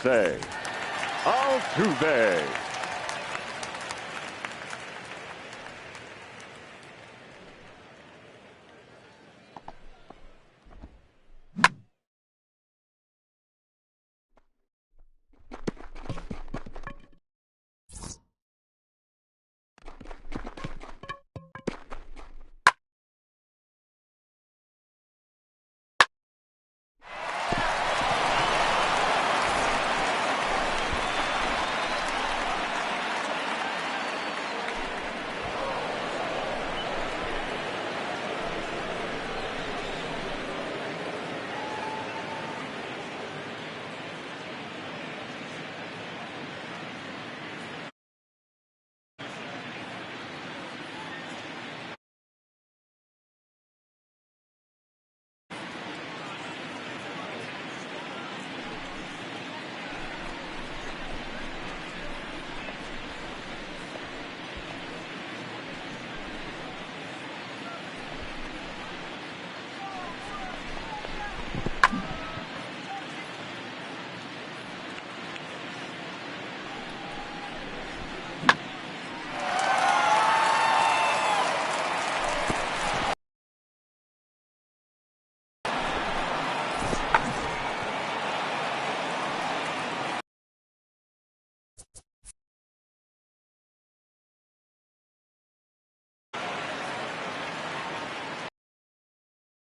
Altuve. Altuve.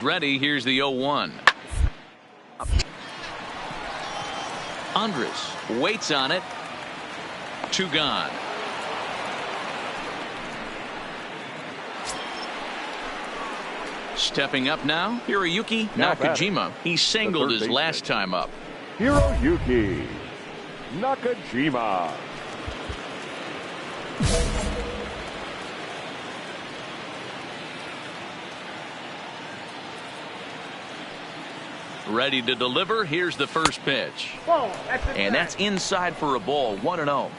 Ready, here's the 0-1. Andres waits on it. 2 gone. Stepping up now, Hiroyuki Nakajima. He singled his last time up. Hiroyuki Nakajima. Ready to deliver. Here's the first pitch. And that's inside for a ball. 1-0.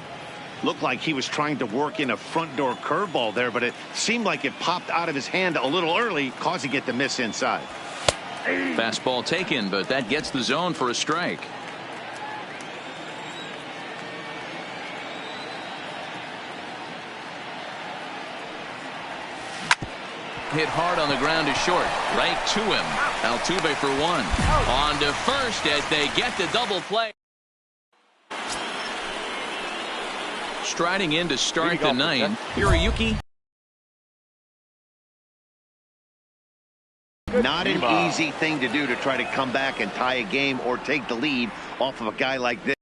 Looked like he was trying to work in a front door curveball there, but it seemed like it popped out of his hand a little early, causing it to miss inside. Fastball taken, but that gets the zone for a strike. Hit hard on the ground to short. Right to him. Altuve for 1. On to first as they get the double play. Striding in to start the 9th. Hiroyuki. Not an easy thing to do to try to come back and tie a game or take the lead off of a guy like this.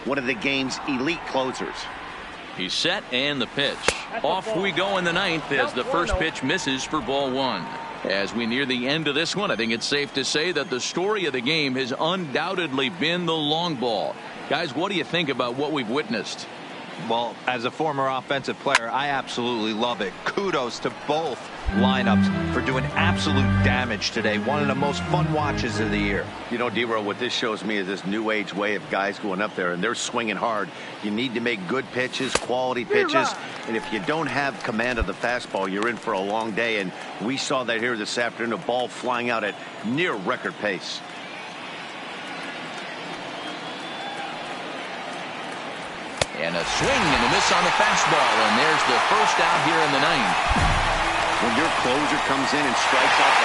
One of the game's elite closers. He's set and the pitch. Off we go in the 9th as the first pitch misses for ball 1. As we near the end of this one, I think it's safe to say that the story of the game has undoubtedly been the long ball. Guys, what do you think about what we've witnessed? Well, as a former offensive player, I absolutely love it. Kudos to both lineups for doing absolute damage today. One of the most fun watches of the year. You know, D-Row, what this shows me is this new age way of guys going up there and they're swinging hard. You need to make good pitches, quality pitches, and if you don't have command of the fastball, you're in for a long day, and we saw that here this afternoon, a ball flying out at near record pace. And a swing and a miss on the fastball, and there's the first out here in the 9th. When your closer comes in and strikes out,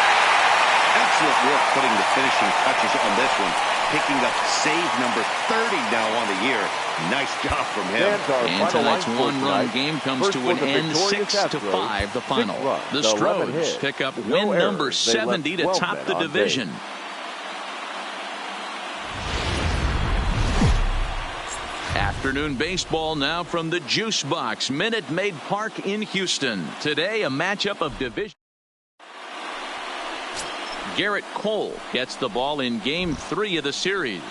excellent work putting the finishing touches on this one, picking up save number 30 now on the year. Nice job from him. And tonight's one-run game comes to an end, 6-5 the final. The Stros pick up win number 70 to top the division. Afternoon baseball now from the Juice Box, Minute Maid Park in Houston. Today, a matchup of division. Garrett Cole gets the ball in Game 3 of the series.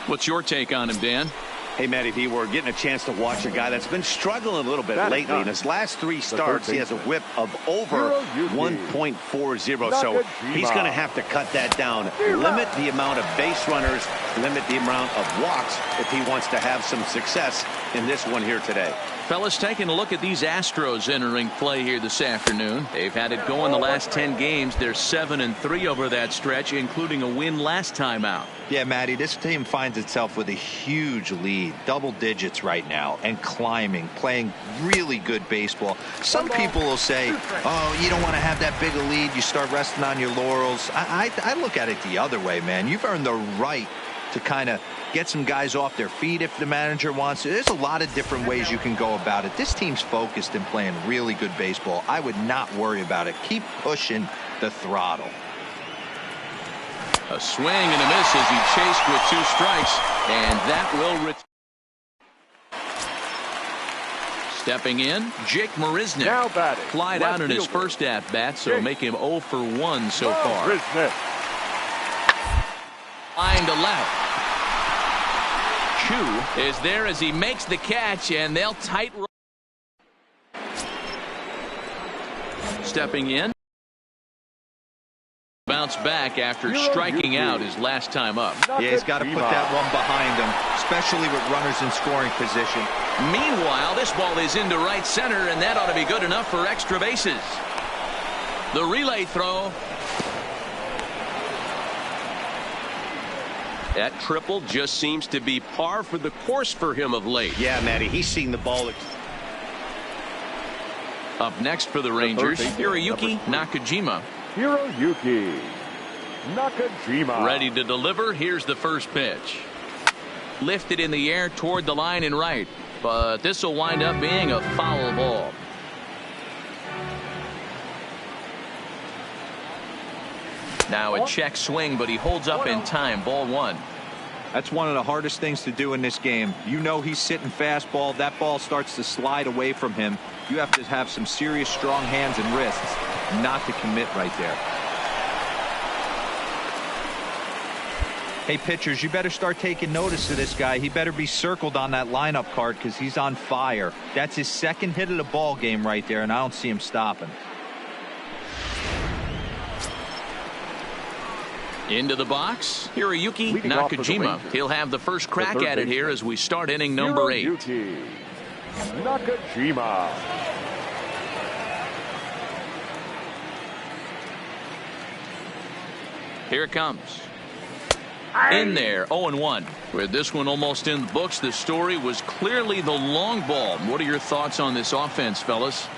What's your take on him, Dan? Hey, Matty V, we're getting a chance to watch a guy that's been struggling a little bit lately. In his last 3 starts, he has a whip of over 1.40, so he's going to have to cut that down. Limit the amount of base runners, limit the amount of walks if he wants to have some success in this one here today. Fellas, taking a look at these Astros entering play here this afternoon. They've had it going the last 10 games. They're 7-3 over that stretch, including a win last time out. Yeah, Matty, this team finds itself with a huge lead, double digits right now, and climbing, playing really good baseball. Some people will say, oh, you don't want to have that big a lead. You start resting on your laurels. I look at it the other way, man. You've earned the right to kind of get some guys off their feet if the manager wants to. There's a lot of different ways you can go about it. This team's focused and playing really good baseball. I would not worry about it. Keep pushing the throttle. A swing and a miss as he chased with 2 strikes, and that will stepping in, Jake Marisnick. Now batting. Flied out in his first at-bat, so make him 0 for 1 so far. Line to left. Chu is there as he makes the catch, and they'll tight roll. Stepping in. Bounce back after striking out his last time up. Yeah, he's got to put that one behind him, especially with runners in scoring position. Meanwhile, this ball is into right center, and that ought to be good enough for extra bases. The relay throw. That triple just seems to be par for the course for him of late. Yeah, Matty, he's seen the ball. Up next for the Rangers, Hiroyuki Nakajima. Hiroyuki Nakajima. Ready to deliver. Here's the first pitch. Lifted in the air toward the line and right, but this will wind up being a foul ball. Now a check swing, but he holds up in time. Ball 1. That's one of the hardest things to do in this game. You know he's sitting fastball. That ball starts to slide away from him. You have to have some serious strong hands and wrists not to commit right there. Hey, pitchers, you better start taking notice of this guy. He better be circled on that lineup card because he's on fire. That's his second hit of the ball game right there, and I don't see him stopping. Into the box, Hiroyuki Nakajima. He'll have the first crack at it here as we start inning number 8. Hiroyuki Nakajima. Here it comes. In there, 0-1. With this one almost in the books, the story was clearly the long ball. What are your thoughts on this offense, fellas?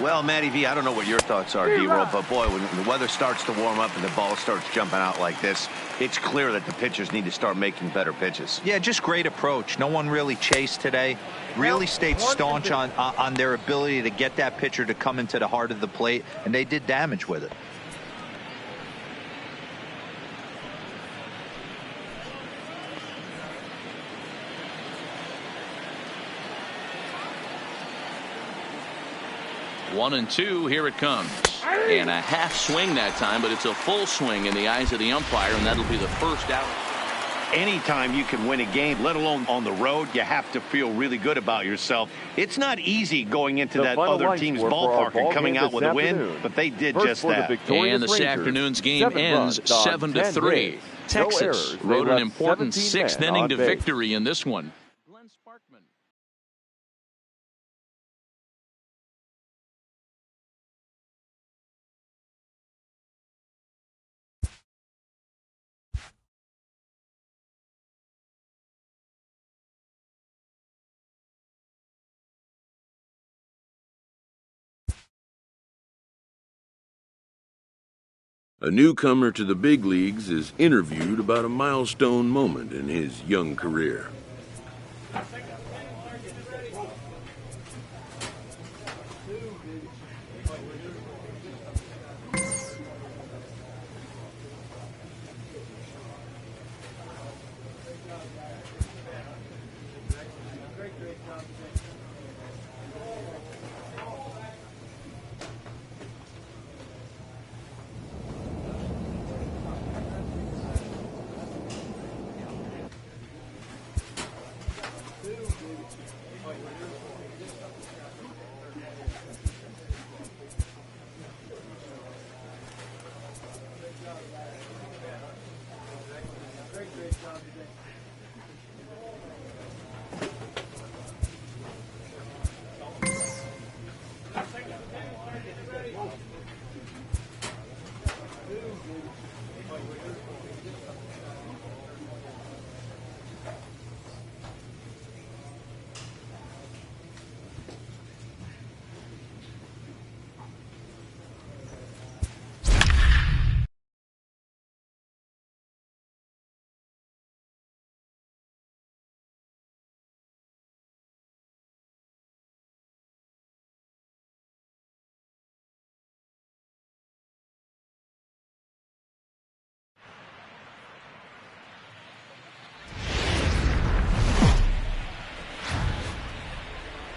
Well, Matty V, I don't know what your thoughts are, D-Roll, but boy, when the weather starts to warm up and the ball starts jumping out like this, it's clear that the pitchers need to start making better pitches. Yeah, just great approach. No one really chased today. Really stayed staunch on their ability to get that pitcher to come into the heart of the plate, and they did damage with it. One and two, here it comes. And a half swing that time, but it's a full swing in the eyes of the umpire, and that'll be the first out. Anytime you can win a game, let alone on the road, you have to feel really good about yourself. It's not easy going into that other team's ballpark and coming out with a win, but they did just that. And this afternoon's game ends 7-3. Texas rode an important 6th inning to victory in this one. A newcomer to the big leagues is interviewed about a milestone moment in his young career.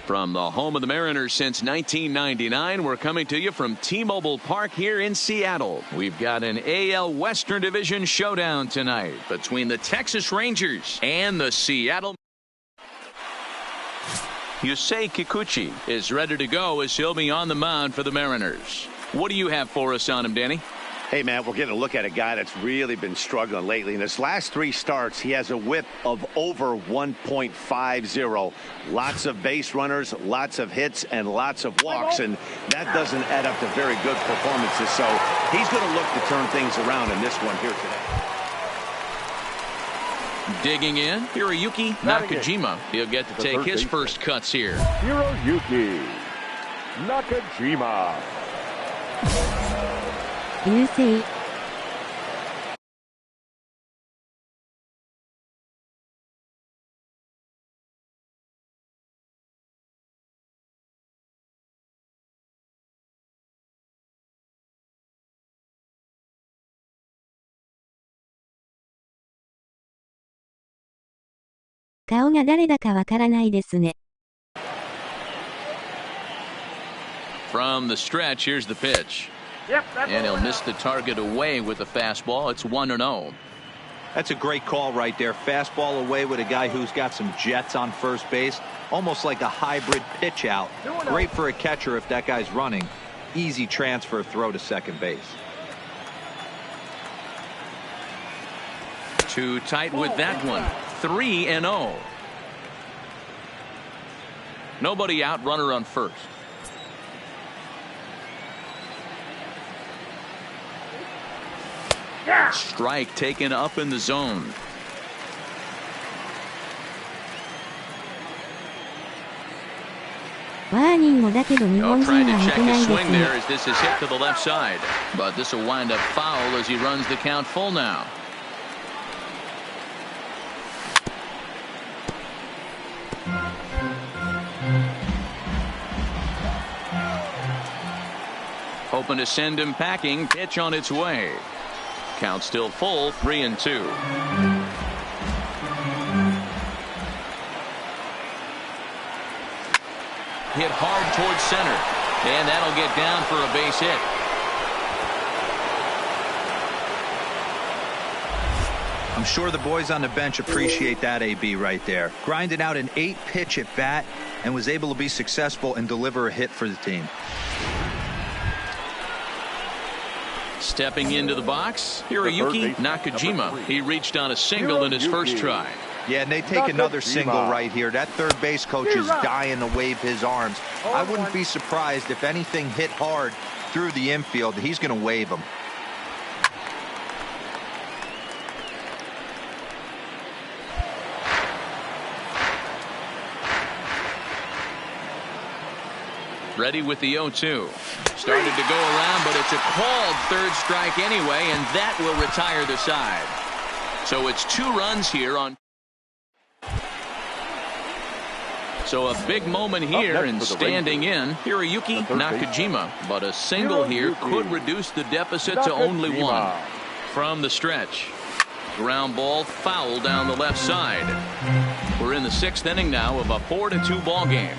From the home of the Mariners since 1999, we're coming to you from T-Mobile Park here in Seattle. We've got an AL Western Division showdown tonight between the Texas Rangers and the Seattle. Yusei Kikuchi is ready to go as he'll be on the mound for the Mariners. What do you have for us on him, Danny? Hey, man, we're getting a look at a guy that's really been struggling lately. In his last 3 starts, he has a whip of over 1.50. Lots of base runners, lots of hits, and lots of walks, and that doesn't add up to very good performances. So he's going to look to turn things around in this one here today. Digging in, Hiroyuki Nakajima. He'll get to take his first cuts here. Hiroyuki Nakajima. 優勢顔が誰だかわからないですね。 From the stretch, here's the pitch. And he'll miss the target away with the fastball. It's 1-0. That's a great call right there. Fastball away with a guy who's got some jets on first base. Almost like a hybrid pitch out. Great for a catcher if that guy's running. Easy transfer throw to second base. Too tight with that one. 3-0. Nobody out, runner on first. Strike taken up in the zone. No, trying to check his swing there as this is hit to the left side. But this will wind up foul as he runs the count full now. Hoping to send him packing. Pitch on its way. Count still full, 3-2. Hit hard towards center. And that'll get down for a base hit. I'm sure the boys on the bench appreciate that, AB, right there. Grinded out an 8-pitch at bat and was able to be successful and deliver a hit for the team. Stepping into the box, Hiroyuki Nakajima. He reached on a single in his first try. Yeah, and they take another single right here. That third base coach is dying to wave his arms. I wouldn't be surprised if anything hit hard through the infield. He's going to wave them. Ready with the 0-2. Started to go around, but it's a called third strike anyway, and that will retire the side. So it's 2 runs here on. So a big moment here, and standing in, Hiroyuki Nakajima. But a single here could reduce the deficit to only 1. From the stretch. Ground ball foul down the left side. We're in the 6th inning now of a 4-2 ball game.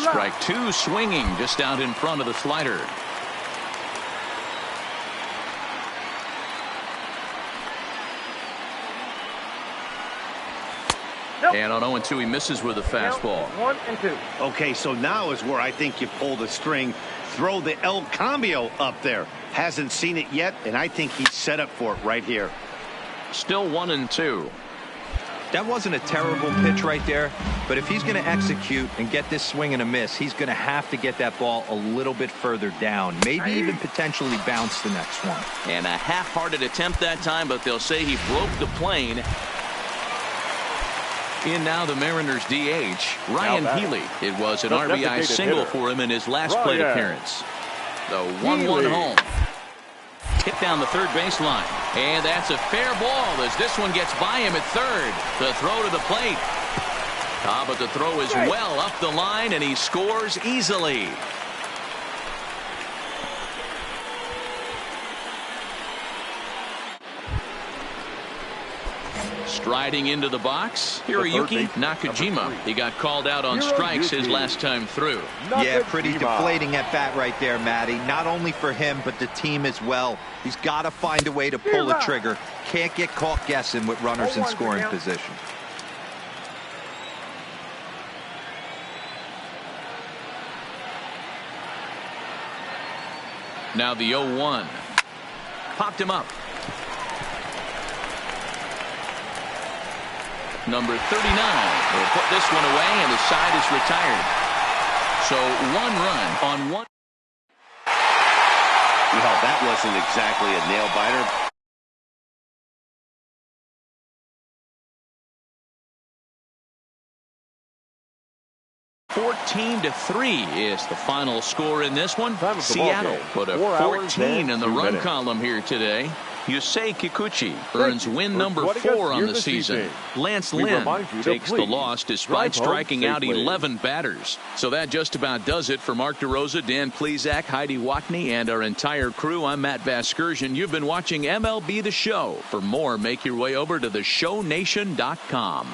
Strike 2 swinging just out in front of the slider. And on 0-2 he misses with a fastball. 1-2. Okay, so now is where I think you pull the string. Throw the El Cambio up there. Hasn't seen it yet, and I think he's set up for it right here. Still 1-2. That wasn't a terrible pitch right there, but if he's going to execute and get this swing and a miss, he's going to have to get that ball a little bit further down, maybe even potentially bounce the next one. And a half-hearted attempt that time, but they'll say he broke the plane. In now the Mariners DH, Ryan Healy. It was an RBI single for him in his last plate appearance. The 1-1 home. Hit down the third baseline. And that's a fair ball as this one gets by him at third. The throw to the plate. But the throw is well up the line, and he scores easily. Striding into the box, Hiroyuki Nakajima. He got called out on strikes his last time through. Yeah, pretty deflating at bat right there, Matty. Not only for him, but the team as well. He's got to find a way to pull the trigger. Can't get caught guessing with runners in scoring position. Now the 0-1. Popped him up. Number 39 will put this one away, and his side is retired. So 1 run on 1. Well, that wasn't exactly a nail-biter. 14-3 is the final score in this one. Seattle put a 14 in the run column here today. Yusei Kikuchi earns win number 4 on the season. Lance Lynn takes the loss despite striking out 11 batters. So that just about does it for Mark DeRosa, Dan Plesac, Heidi Watney, and our entire crew. I'm Matt Vasgersian. You've been watching MLB The Show. For more, make your way over to theshownation.com.4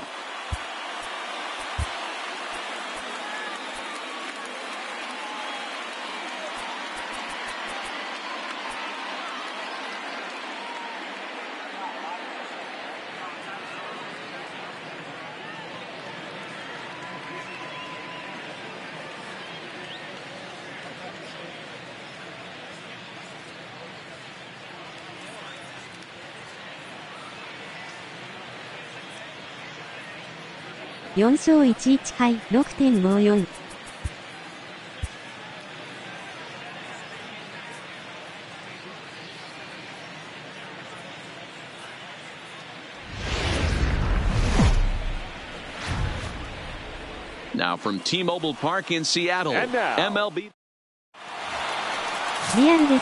勝11敗 6.54。Now from T-Mobile Park in Seattle, MLB.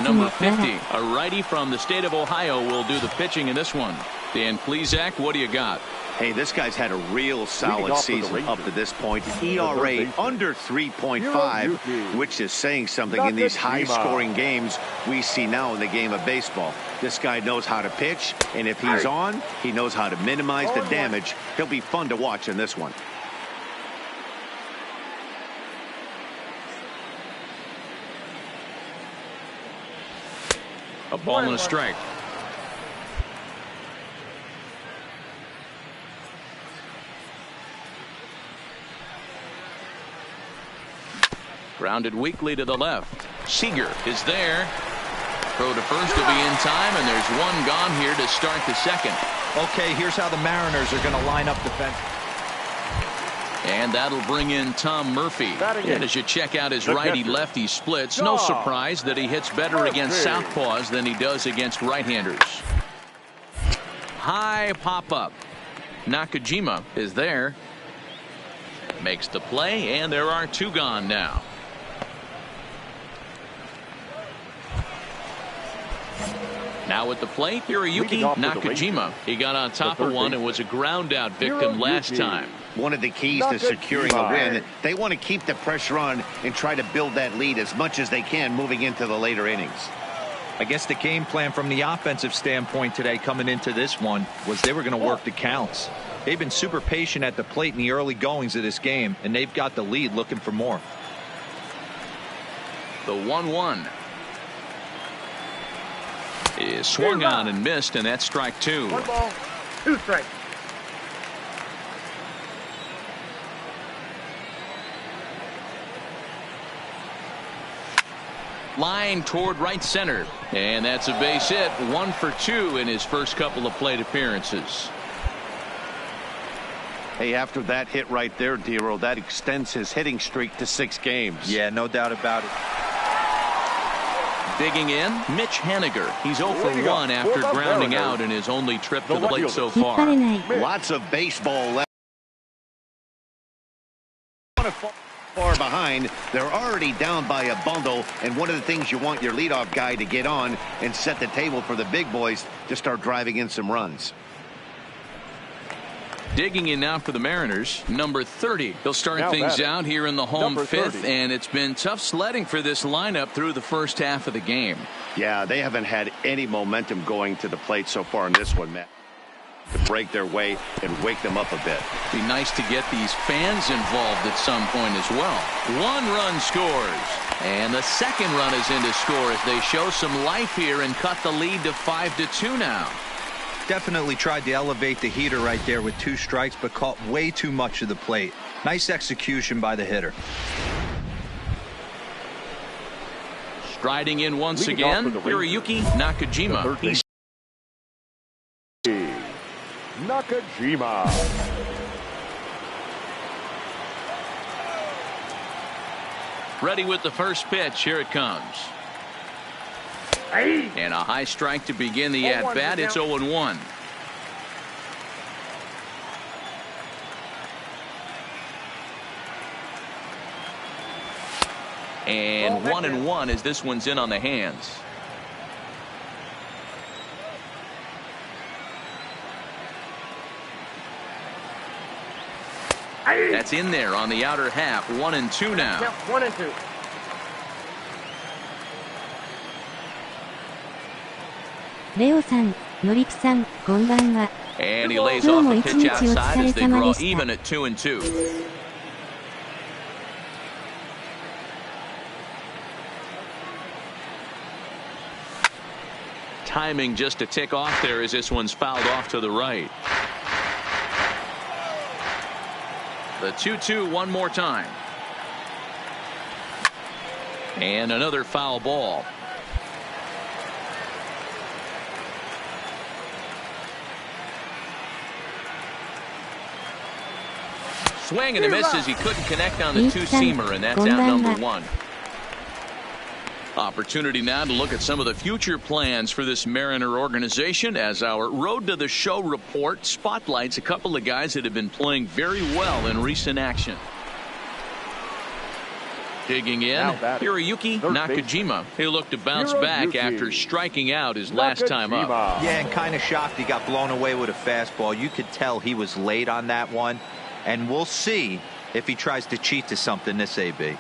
Number 50, a righty from the state of Ohio, will do the pitching in this one. Dan Plesac, what do you got? Hey, this guy's had a real solid season up to this point. ERA under 3.5, which is saying something in these high-scoring games we see now in the game of baseball. This guy knows how to pitch, and if he's on, he knows how to minimize the damage. He'll be fun to watch in this one. A ball and a strike. Grounded weakly to the left. Seager is there. Throw to first will be in time, and there's one gone here to start the second. Okay, here's how the Mariners are going to line up defense. And that'll bring in Tom Murphy. And as you check out his righty-lefty splits, no surprise that he hits better against southpaws than he does against right-handers. High pop-up. Nakajima is there. Makes the play, and there are 2 gone now. Now at the plate, Hiroyuki Nakajima. He got on top of one and was a ground-out victim last time. One of the keys to securing a win, they want to keep the pressure on and try to build that lead as much as they can moving into the later innings. I guess the game plan from the offensive standpoint today coming into this one was they were going to work the counts. They've been super patient at the plate in the early goings of this game, and they've got the lead looking for more. The 1-1 is swung on and missed, and that's strike 2. 1 ball, 2 strikes. Line toward right center, and that's a base hit. 1 for 2 in his first couple of plate appearances. Hey, after that hit right there, Dero, that extends his hitting streak to 6 games. Yeah, no doubt about it. Digging in, Mitch Haniger. He's 0 for 1 after grounding out in his only trip to the plate so far. Lots of baseball left. Far behind, they're already down by a bundle, and one of the things you want your leadoff guy to get on and set the table for the big boys to start driving in some runs. Digging in now for the Mariners, number 30. They'll start things out here in the home 5th, and it's been tough sledding for this lineup through the first half of the game. Yeah, they haven't had any momentum going to the plate so far in this one, Matt. to break their way and wake them up a bit. Be nice to get these fans involved at some point as well. 1 run scores. And the second run is in to score as they show some life here and cut the lead to 5-2 now. Definitely tried to elevate the heater right there with 2 strikes, but caught way too much of the plate. Nice execution by the hitter. Striding in once again, Hiroyuki Nakajima. He's Nakajima. ready with the first pitch. Here it comes. And a high strike to begin the at-bat. It's 0-1. And 1-1 as this one's in on the hands. That's in there on the outer half. 1-2 now. 1-2. Leo さん、のりぴさん、こんばんは。 And he lays off a pitch outside as they draw even at 2-2. Timing just a tick off there as this one's fouled off to the right. The 2-2 one more time. And another foul ball. Swing and a miss as he couldn't connect on the two-seamer, and that's out number 1. Opportunity now to look at some of the future plans for this Mariner organization as our Road to the Show report spotlights a couple of guys that have been playing very well in recent action. Digging in, Hiroyuki Nakajima. He'll look to bounce back after striking out his last time up. Yeah, and kind of shocked he got blown away with a fastball. You could tell he was late on that one. And we'll see if he tries to cheat to something this AB.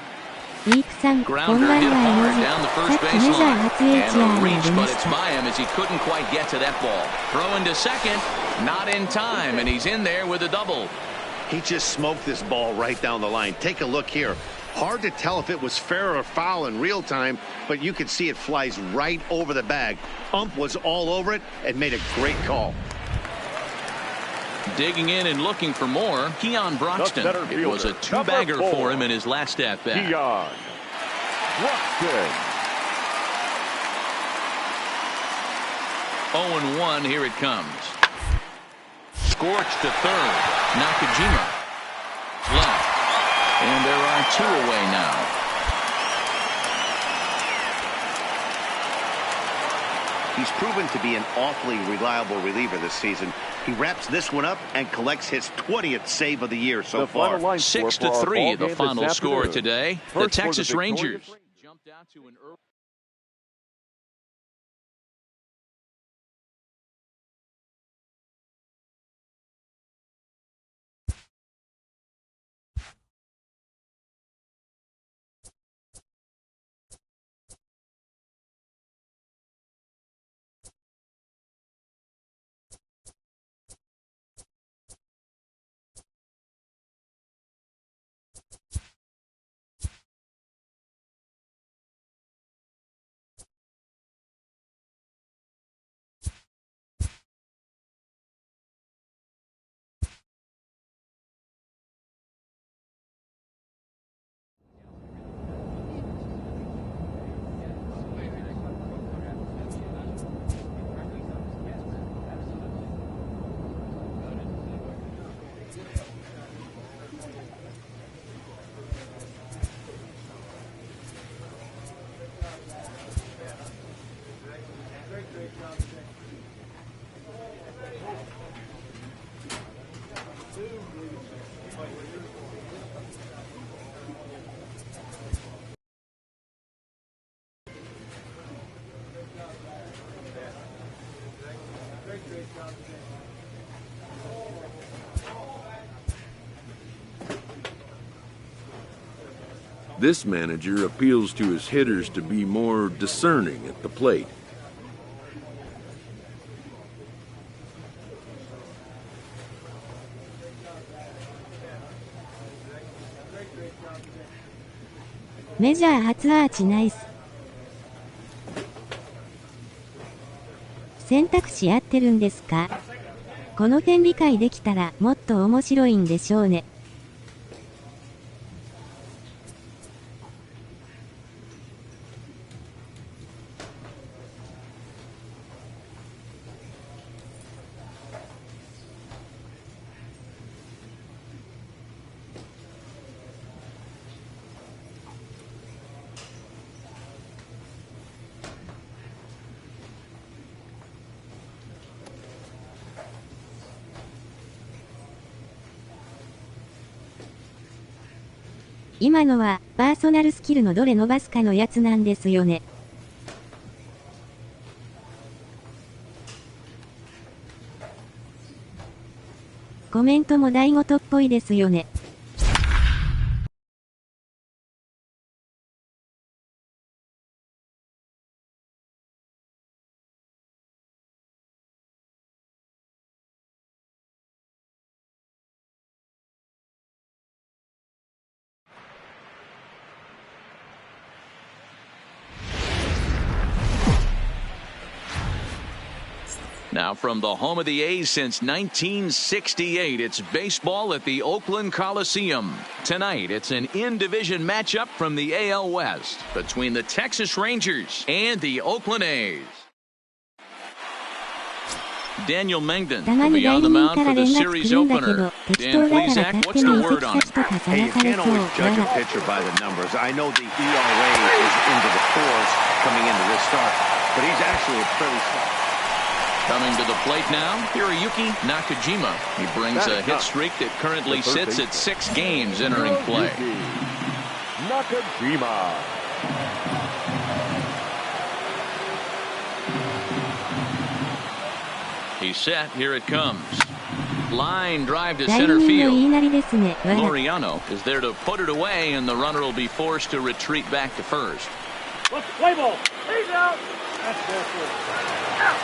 Grounder hit hard down the first baseline. And a reach, but it's by him as he couldn't quite get to that ball. Throwing to second, not in time, and he's in there with a double. He just smoked this ball right down the line. Take a look here. Hard to tell if it was fair or foul in real time, but you can see it flies right over the bag. Ump was all over it and made a great call. Digging in and looking for more, Keon Broxton. It was a 2-bagger for him in his last at-bat. Keon Broxton. 0-1, here it comes. Scorched to third. Nakajima. Left. And there are 2 away now. He's proven to be an awfully reliable reliever this season. He wraps this one up and collects his 20th save of the year so far. 6-3, the final score today. The Texas Rangers jumped out to an early. This manager appeals to his hitters to be more discerning at the plate. メジャー初アーチナイス。選択肢合ってるんですか？この点理解できたらもっと面白いんでしょうね。今のはパーソナルスキルのどれ伸ばすかのやつなんですよね。コメントも大事っぽいですよね。Now from the home of the A's since 1968, it's baseball at the Oakland Coliseum. Tonight, it's an in-division matchup from the AL West between the Texas Rangers and the Oakland A's. Daniel Mengden will be on the mound for the series opener. Dan Plesac, what's the word on it? Hey, you can't always judge a pitcher by the numbers. I know the ERA is into the fours coming into this start, but he's actually a fairly soft. Coming to the plate now, Hiroyuki Nakajima. He brings a hit streak that currently sits at 6 games entering play. Nakajima. He's set. Here it comes. Line drive to center field. Laureano is there to put it away, and the runner will be forced to retreat back to first. Let's play ball. He's out. That's ball 4. Out.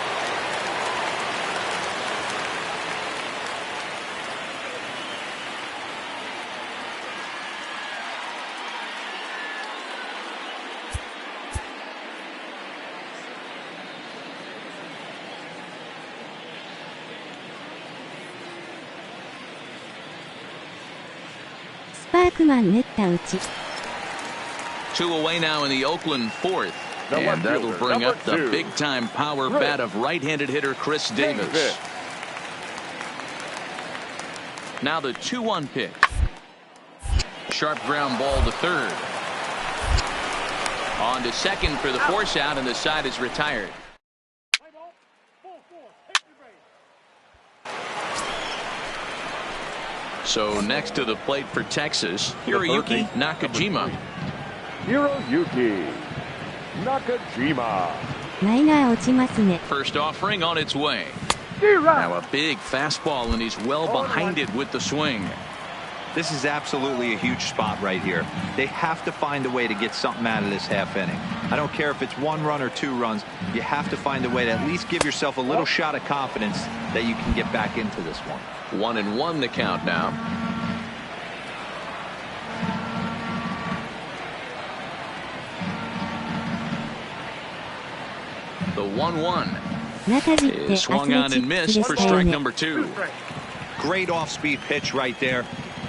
Two away now in the Oakland fourth, and that'll bring up the big-time power bat of right-handed hitter Chris Davis. Now the 2-1 pitch. Sharp ground ball to third. On to second for the force out, and the side is retired. So next to the plate for Texas, Hiroyuki Nakajima. Hiroyuki Nakajima. First offering on its way. Now a big fastball, and he's well behind it with the swing. This is absolutely a huge spot right here. They have to find a way to get something out of this half inning. I don't care if it's 1 run or 2 runs. You have to find a way to at least give yourself a little shot of confidence that you can get back into this one. 1-1 the count now. The 1-1 is swung on and missed for strike number 2. Great off-speed pitch right there.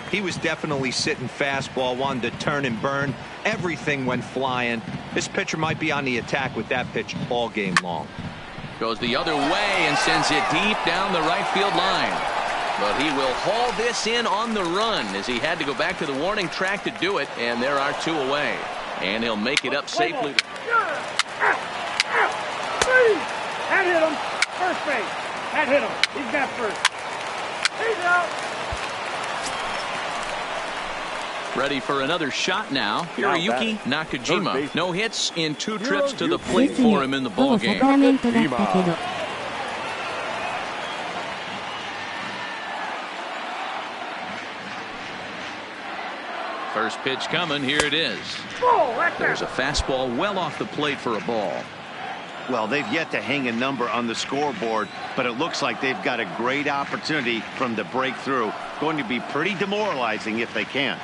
He was definitely sitting fastball, wanted to turn and burn. Everything went flying. This pitcher might be on the attack with that pitch all game long. Goes the other way and sends it deep down the right field line. But he will haul this in on the run, as he had to go back to the warning track to do it, and there are 2 away. And he'll make it up safely. That hit him. First base. That hit him. He's got first. He's out. Ready for another shot now. Hiroyuki Nakajima. No hits in 2 trips to the plate for him in the ball game. First pitch coming. Here it is. There's a fastball well off the plate for a ball. Well, they've yet to hang a number on the scoreboard, but it looks like they've got a great opportunity from the breakthrough. Going to be pretty demoralizing if they can't.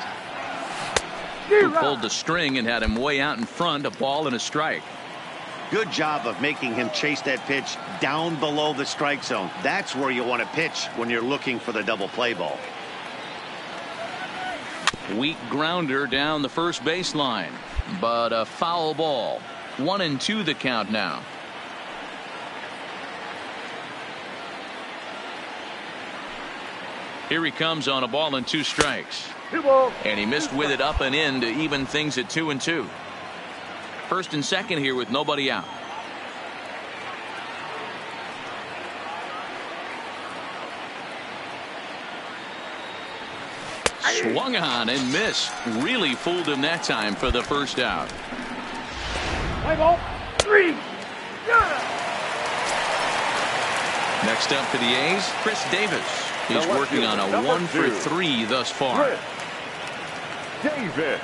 who pulled the string and had him way out in front, a ball and a strike. Good job of making him chase that pitch down below the strike zone. That's where you want to pitch when you're looking for the double play ball. Weak grounder down the first baseline, but a foul ball. 1-2 the count now. Here he comes on a ball and 2 strikes. And he missed with it up and in to even things at 2-2. First and second here with nobody out. Swung on and missed. Really fooled him that time for the first out. Play ball. 3. Next up for the A's, Chris Davis. He's working on a 1 for 3 thus far. Davis.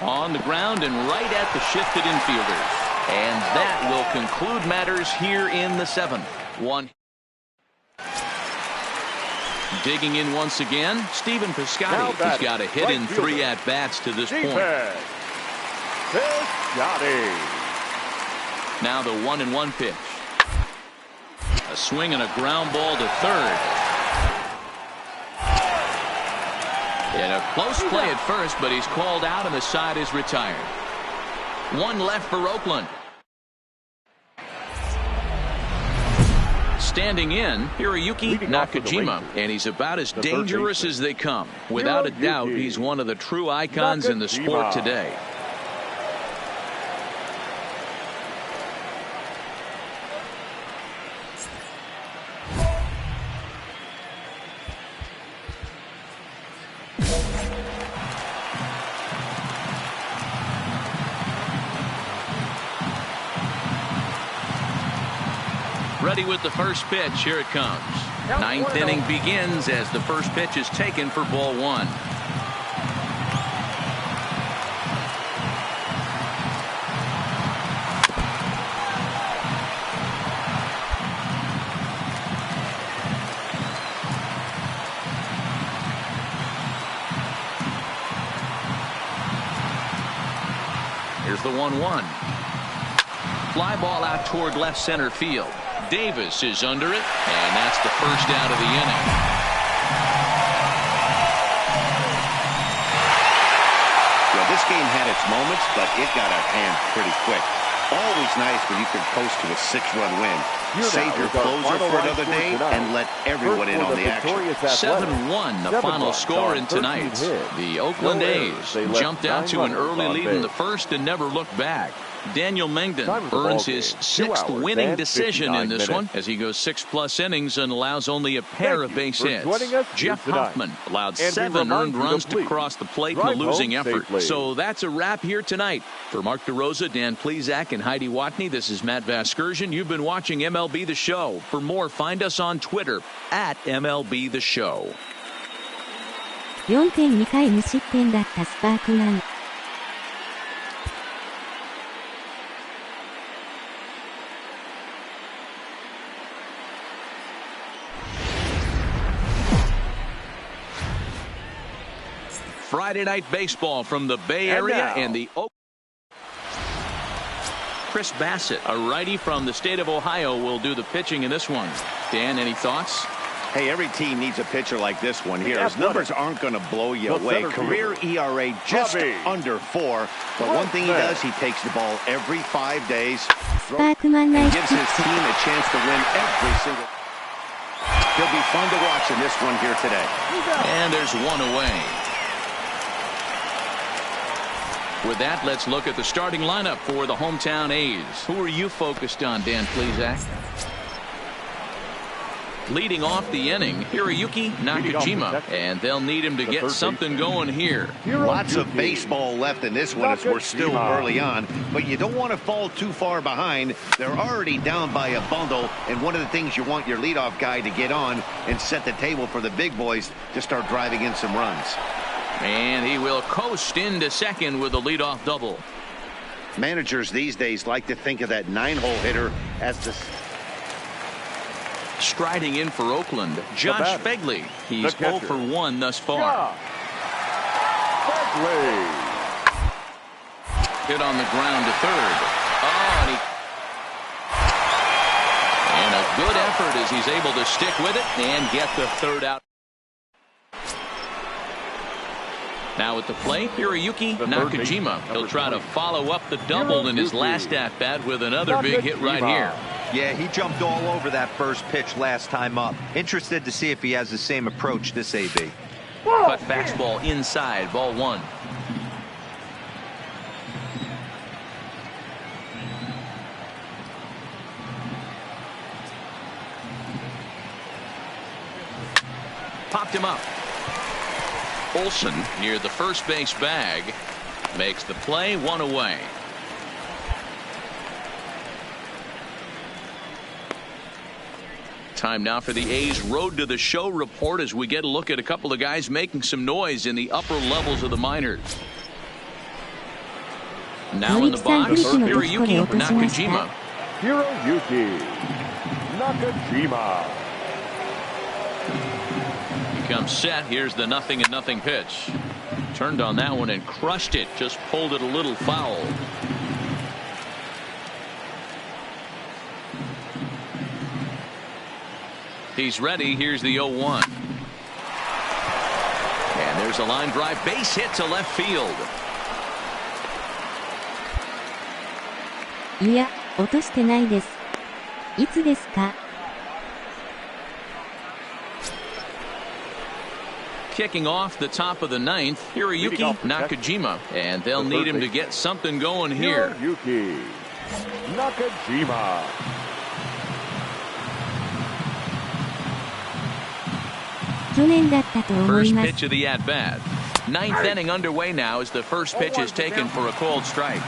On the ground and right at the shifted infielders. And that will conclude matters here in the 7th. 1. Digging in once again, Stephen Piscotty. He's got a hit in 3 at-bats to this point. Piscotty. Now the 1-1 pitch. A swing and a ground ball to third. And a close play at first, but he's called out and the side is retired. 1 left for Oakland. Standing in, Hiroyuki Nakajima, and he's about as dangerous as they come. Without a doubt, he's one of the true icons in the sport today. Ready with the first pitch. Here it comes. 9th inning begins as the first pitch is taken for ball 1. Here's the 1-1. Fly ball out toward left center field. Davis is under it, and that's the first out of the inning. Well, this game had its moments, but it got out of hand pretty quick. Always nice when you can coast to a 6-run win. Save your closer for another day and let everyone in on the action. 7-1 the final score in tonight's. The Oakland A's jumped out to an early lead in the first and never looked back. Daniel Mengden earns his 6th winning decision in this one as he goes 6+ innings and allows only a pair of base hits. Jeff Hoffman allowed 7 earned runs to cross the plate in a losing effort. So that's a wrap here tonight. For Mark DeRosa, Dan Plesac, and Heidi Watney, this is Matt Vasgersian. You've been watching MLB The Show. For more, find us on Twitter at MLB The Show. 4.2 回無失点だったスパークマン。Friday night baseball from the Bay Area and the Chris Bassett, a righty from the state of Ohio, will do the pitching in this one. Dan, any thoughts? Hey, every team needs a pitcher like this one here. His numbers aren't going to blow you away. Career ERA just under 4. But one thing he does, he takes the ball every 5 days. And gives his team a chance to win every single. He'll be fun to watch in this one here today. And there's one away. With that, let's look at the starting lineup for the hometown A's. Who are you focused on, Dan Plesac? Leading off the inning, Hiroyuki Nakajima, and they'll need him to get something going here. Lots of baseball left in this one as we're still early on, but you don't want to fall too far behind. They're already down by a bundle, and one of the things you want your leadoff guy to get on and set the table for the big boys to start driving in some runs. And he will coast into second with a leadoff double. Managers these days like to think of that 9-hole hitter as the... Striding in for Oakland, Josh Fegley. He's 0 for 1 thus far. play. Hit on the ground to third. Oh, and a good effort as he's able to stick with it and get the third out. Now at the plate, Hiroyuki Nakajima. He'll try to follow up the double in his last at-bat with another big hit right here. Yeah, he jumped all over that first pitch last time up. Interested to see if he has the same approach this AB. Cut fastball inside, ball one. Popped him up. Olsen near the first base bag makes the play, one away. Time now for the A's Road to the Show report as we get a look at a couple of guys making some noise in the upper levels of the minors. Now in the box, Hiroyuki Nakajima. Hiroyuki Nakajima. Comes set. Here's the 0-0 pitch. Turned on that one and crushed it. Just pulled it a little foul. He's ready. Here's the 0-1. And there's a line drive. Base hit to left field. いや、落としてないです。いつですか? Kicking off the top of the ninth, Hiroyuki Nakajima, and they'll need him to get something going here. Hiroyuki Nakajima. First pitch of the at-bat. Ninth inning underway now as the first pitch is taken for a called strike.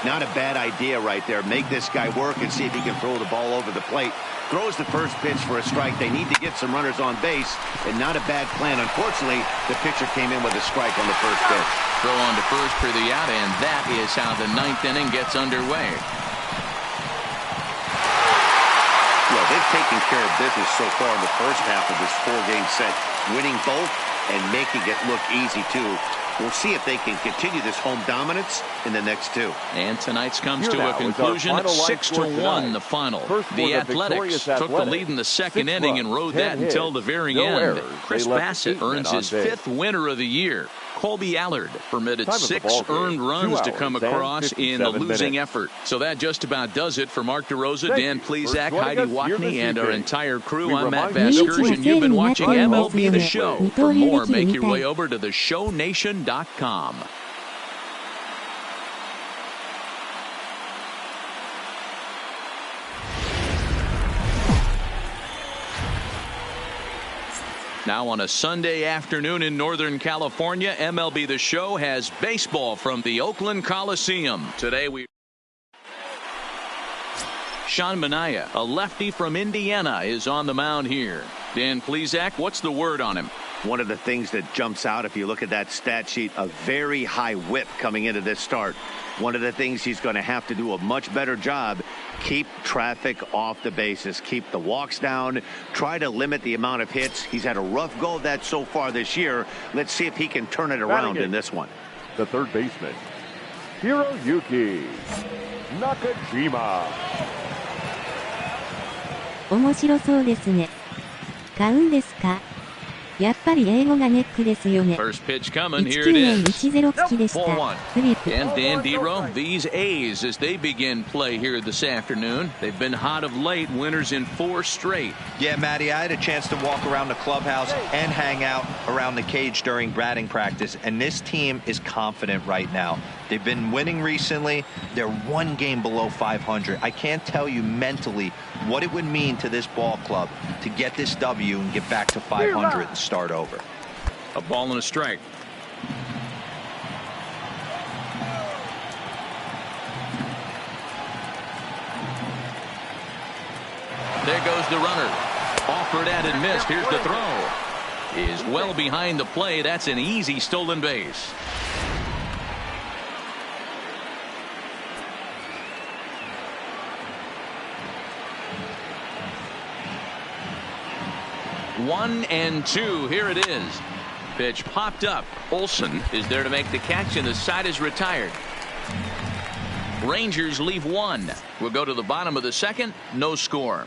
Not a bad idea right there. Make this guy work and see if he can throw the ball over the plate. Throws the first pitch for a strike. They need to get some runners on base, and not a bad plan. Unfortunately, the pitcher came in with a strike on the first pitch. Throw on to first for the out, and that is how the ninth inning gets underway. Yeah, they've taken care of business so far in the first half of this four-game set, winning both and making it look easy, too. We'll see if they can continue this home dominance in the next two. And tonight's comes to a conclusion, 6-1 the final. The Athletics took the lead in the second inning and rode that until the very end. Chris Bassett earns his 5th winner of the year. Colby Allard permitted 6 earned runs to come across in a losing effort. So that just about does it for Mark DeRosa, Dan Plesac, Heidi Watney, and our entire crew. I'm Matt Vasgersian, and you've been watching MLB The Show. For more, make your way over to theshownation.com. Now on a Sunday afternoon in Northern California, MLB The Show has baseball from the Oakland Coliseum. Today Sean Manaea, a lefty from Indiana, is on the mound here. Dan Plesac, what's the word on him? One of the things that jumps out, if you look at that stat sheet, a very high whip coming into this start. One of the things he's going to have to do a much better job, keep traffic off the bases, keep the walks down, try to limit the amount of hits. He's had a rough go of that so far this year. Let's see if he can turn it around in this one. The third baseman, Hiroyuki Nakajima. 面白そうですね。買うんですか? やっぱり英語がネックですよね。 First pitch coming, here it is. 1910付きでした。フリップ。 And Dan Dero, these A's as they begin play here this afternoon. They've been hot of late, winners in 4 straight. Yeah, Matty, I had a chance to walk around the clubhouse and hang out around the cage during batting practice, and this team is confident right now. They've been winning recently. They're 1 game below 500. I can't tell you mentally what it would mean to this ball club to get this W and get back to 500 and start over. A ball and a strike. There goes the runner. Offered at and missed. Here's the throw. Is well behind the play. That's an easy stolen base. One and two. Here it is. Pitch popped up. Olsen is there to make the catch, and the side is retired. Rangers leave one. We'll go to the bottom of the second. No score.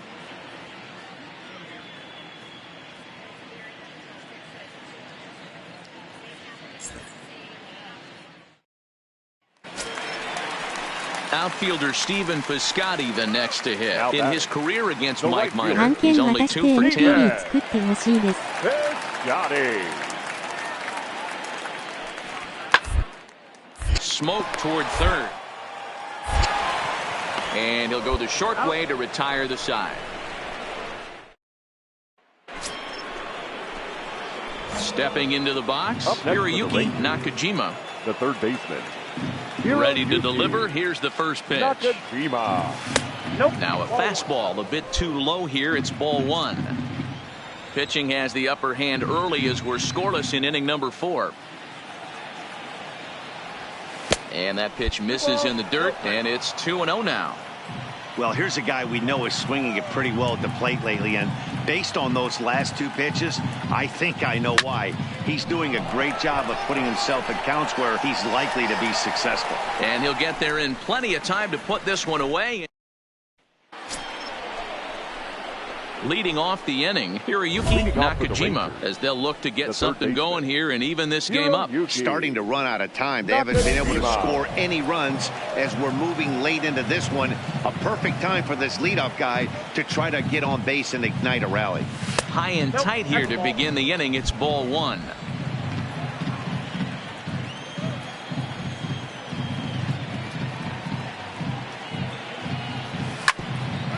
Outfielder Steven Piscotty the next to hit. In his career against Mike Minor, he's only 2 for 10. Smoke toward third. And he'll go the short way to retire the side. Stepping into the box, Hiroyuki Nakajima. The third baseman. Ready to deliver. Here's the first pitch. Nakajima. Now a fastball a bit too low here. It's ball 1. Pitching has the upper hand early as we're scoreless in inning number 4. And that pitch misses in the dirt, and it's 2-0 now. Well, here's a guy we know is swinging it pretty well at the plate lately, and based on those last 2 pitches, I think I know why. He's doing a great job of putting himself at counts where he's likely to be successful. And he'll get there in plenty of time to put this one away. Leading off the inning, Hiroyuki Nakajima, as they'll look to get something going here and even this game up. Starting to run out of time. They haven't been able to score any runs as we're moving late into this one. A perfect time for this leadoff guy to try to get on base and ignite a rally. High and tight here to begin the inning. It's ball 1.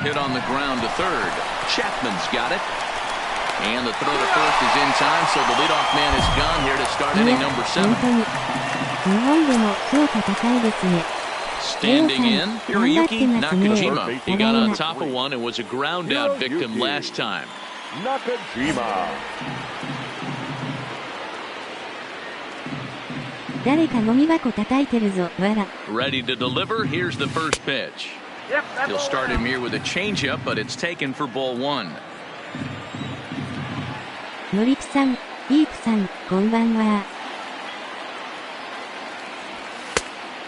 Hit on the ground to third. Chapman's got it. And the throw to first is in time, so the leadoff man is gone here to start inning number 7. Standing in, Hiroyuki Nakajima. He got on top of one and was a ground out victim last time. Nakajima. Ready to deliver. Here's the first pitch. He'll start him here with a changeup, but it's taken for ball 1.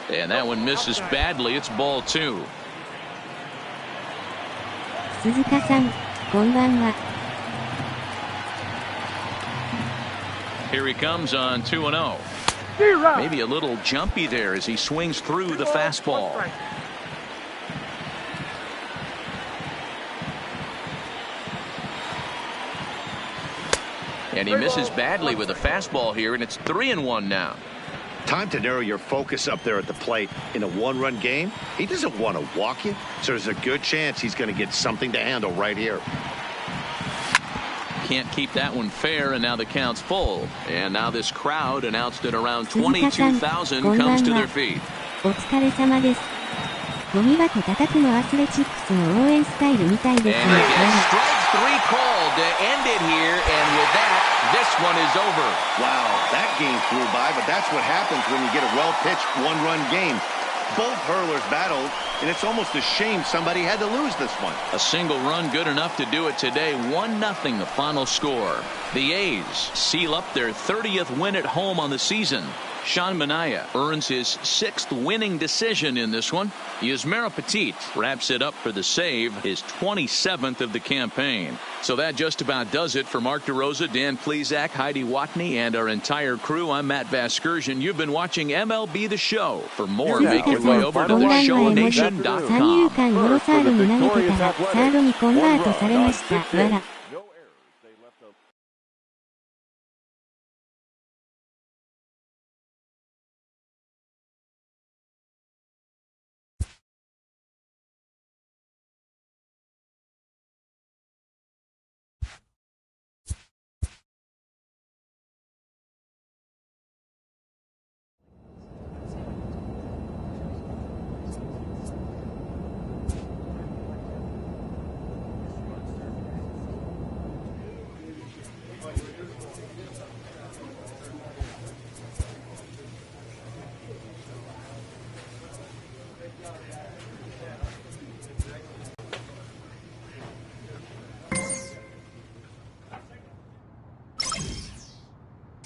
And that one misses badly. It's ball 2. Here he comes on 2-0. Maybe a little jumpy there as he swings through the fastball. And he misses badly with a fastball here, and it's 3-1 now. Time to narrow your focus up there at the plate. In a 1-run game, he doesn't want to walk you, so there's a good chance he's going to get something to handle right here. Can't keep that one fair, and now the count's full. And now this crowd, announced at around 22,000, comes to their feet. And he gets strike 3 called to end it here, and with that, this one is over. Wow, that game flew by, but that's what happens when you get a well-pitched 1-run game. Both hurlers battled, and it's almost a shame somebody had to lose this one. A single run good enough to do it today. 1-0 the final score. The A's seal up their 30th win at home on the season. Sean Manaea earns his 6th winning decision in this one. Yusmeiro Petit wraps it up for the save, his 27th of the campaign. So that just about does it for Mark DeRosa, Dan Plesac, Heidi Watney, and our entire crew. I'm Matt Vasgersian. You've been watching MLB The Show. For more, make your way over to theshownation.com.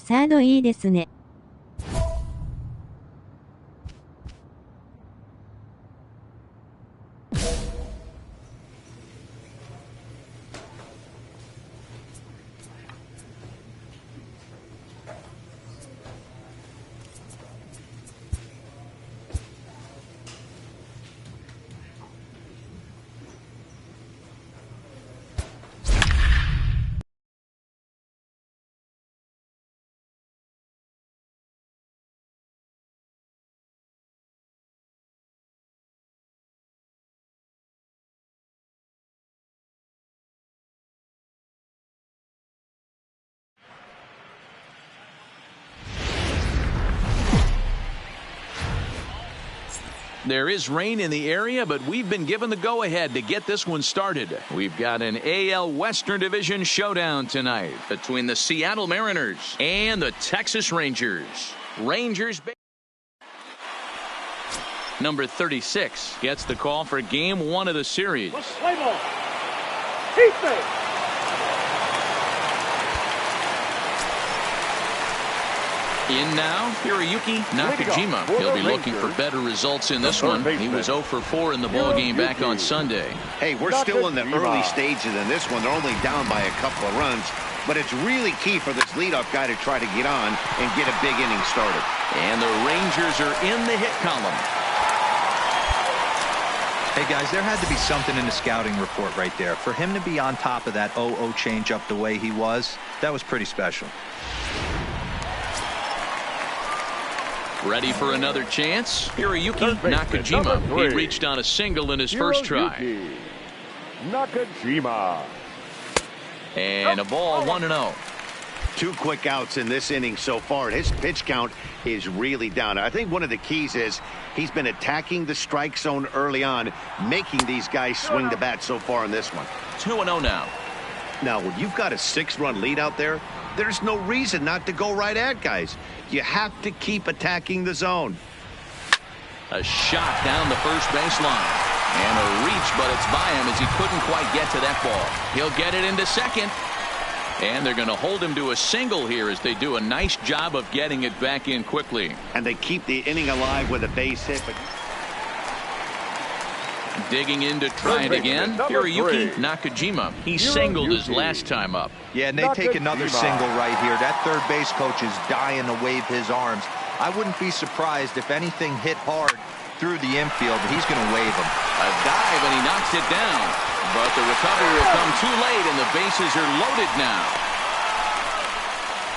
サードいいですね。There is rain in the area, but we've been given the go-ahead to get this one started. We've got an AL Western Division showdown tonight between the Seattle Mariners and the Texas Rangers. Number 36 gets the call for game 1 of the series. Play ball. Keep it. In now, Hiroyuki Nakajima. He'll be looking for better results in this one. He was 0 for 4 in the ball game back on Sunday. Hey, we're still in the early stages in this one. They're only down by a couple of runs, but it's really key for this leadoff guy to try to get on and get a big inning started. And the Rangers are in the hit column. Hey, guys, there had to be something in the scouting report right there. For him to be on top of that 0-0 changeup the way he was, that was pretty special. Ready for another chance? Hiroyuki Nakajima. He reached on a single in his first try. Nakajima. And a ball 1-0. 2 quick outs in this inning so far. His pitch count is really down. I think one of the keys is he's been attacking the strike zone early on, making these guys swing the bat so far in this one. 2-0 now. Now, when you've got a 6-run lead out there, there's no reason not to go right at guys. You have to keep attacking the zone. A shot down the first baseline. And a reach, but it's by him as he couldn't quite get to that ball. He'll get it into second. And they're going to hold him to a single here as they do a nice job of getting it back in quickly. And they keep the inning alive with a base hit. But digging in to try it again. Hiroyuki Nakajima. He singled his last time up. Yeah, and they take another single right here. That third base coach is dying to wave his arms. I wouldn't be surprised if anything hit hard through the infield, but he's going to wave him. A dive, and he knocks it down. But the recovery will come too late, and the bases are loaded now.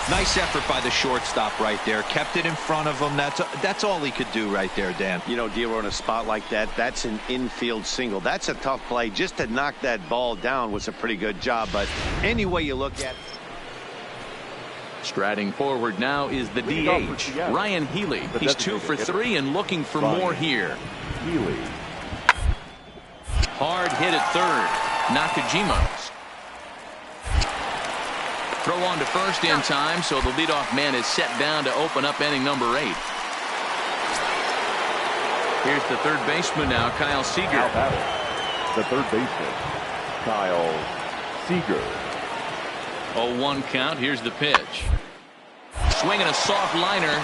Nice effort by the shortstop right there. Kept it in front of him. That's all he could do right there, Dan. you know, Dealer, in a spot like that, that's an infield single. That's a tough play. Just to knock that ball down was a pretty good job. But any way you look at it. Striding forward now is the DH, Ryan Healy. He's 2 for 3 and looking for more here. Healy. Hard hit at third. Nakajima. Throw on to first in time, so the leadoff man is set down to open up inning number 8. Here's the third baseman now, Kyle Seager. The third baseman, Kyle Seager. 0-1 count. Here's the pitch. Swinging a soft liner.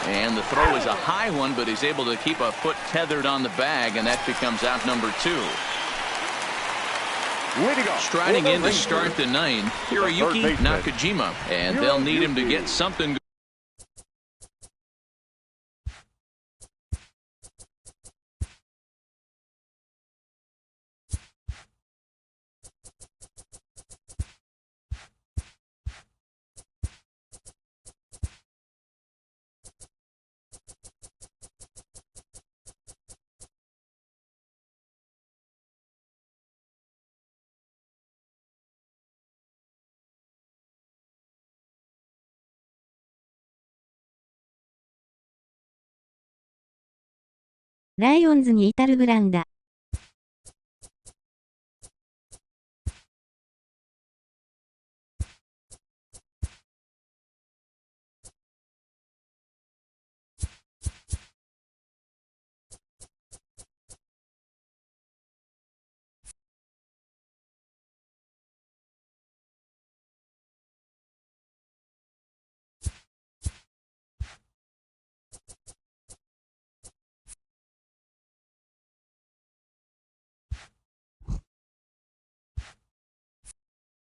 And the throw is a high one, but he's able to keep a foot tethered on the bag, and that becomes out number 2. Striding in to start the 9th, Hiroyuki Nakajima, and they'll need him to get something.ライオンズに至るブランダ。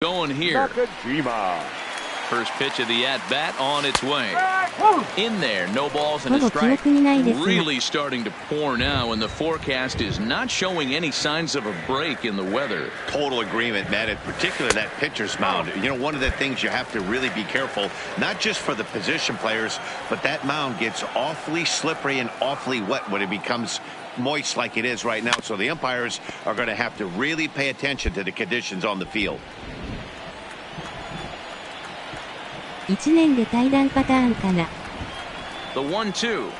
going here. Nakajima. First pitch of the at-bat on its way. In there, no balls and a ほぼ記 strike. 憶にないですが Really starting to pour now, and the forecast is not showing any signs of a break in the weather. Total agreement, Matt, in particular that pitcher's mound. You know, one of the things you have to really be careful, not just for the position players, but that mound gets awfully slippery and awfully wet when it becomes moist like it is right now. So the umpires are going to have to really pay attention to the conditions on the field. 1年で対談パターンかな。 The 1-2.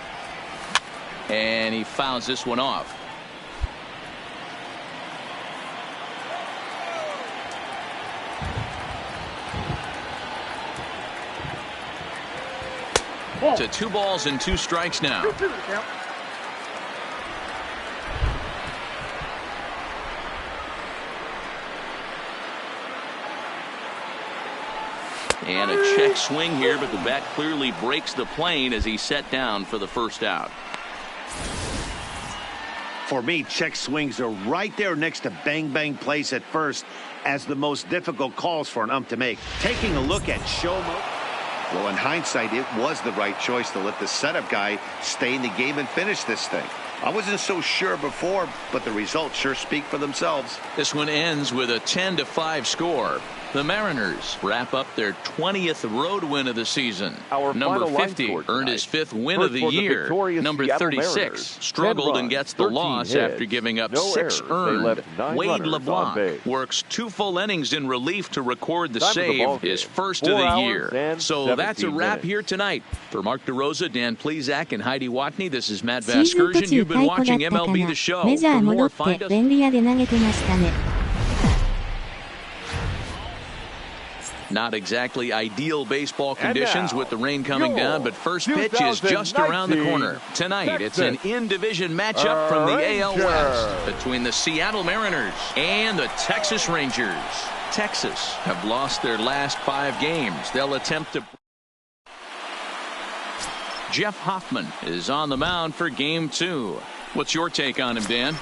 And he fouls this one off. To 2 balls and 2 strikes now. And a check swing here, but the bat clearly breaks the plane as he's set down for the first out. For me, check swings are right there next to bang bang plays at first as the most difficult calls for an ump to make. Taking a look at Shomo. Well, in hindsight, it was the right choice to let the setup guy stay in the game and finish this thing. I wasn't so sure before, but the results sure speak for themselves. This one ends with a 10-5 score. The Mariners wrap up their 20th road win of the season. Our Number final line 50 score earned tonight. his 5th win First of the for the year. victorious Number Seattle 36 Mariners. struggled 10 and gets runs, the 13 loss hits, after giving up no 6 errors. They earned. left 9 Wade runners on LeBlanc base. works 2 full innings in relief to record the Time for the save, ball his game. first 4 of the hours year. and So that's a 17 wrap minutes. here tonight. For Mark DeRosa, Dan Plezak, and Heidi Watney, this is Matt シーズン途 Vasgersian. 中 You've been 解雇だ watching ったか MLB な。 The Show. メジャ For ー戻 more, って find us. 便利屋で投げてましたね。Not exactly ideal baseball conditions now, with the rain coming your down, but first pitch is just around the corner. Tonight, it's an in-division matchup from the AL West between the Seattle Mariners and the Texas Rangers. Texas have lost their last 5 games. They'll attempt to... Jeff Hoffman is on the mound for Game 2. What's your take on him, Dan?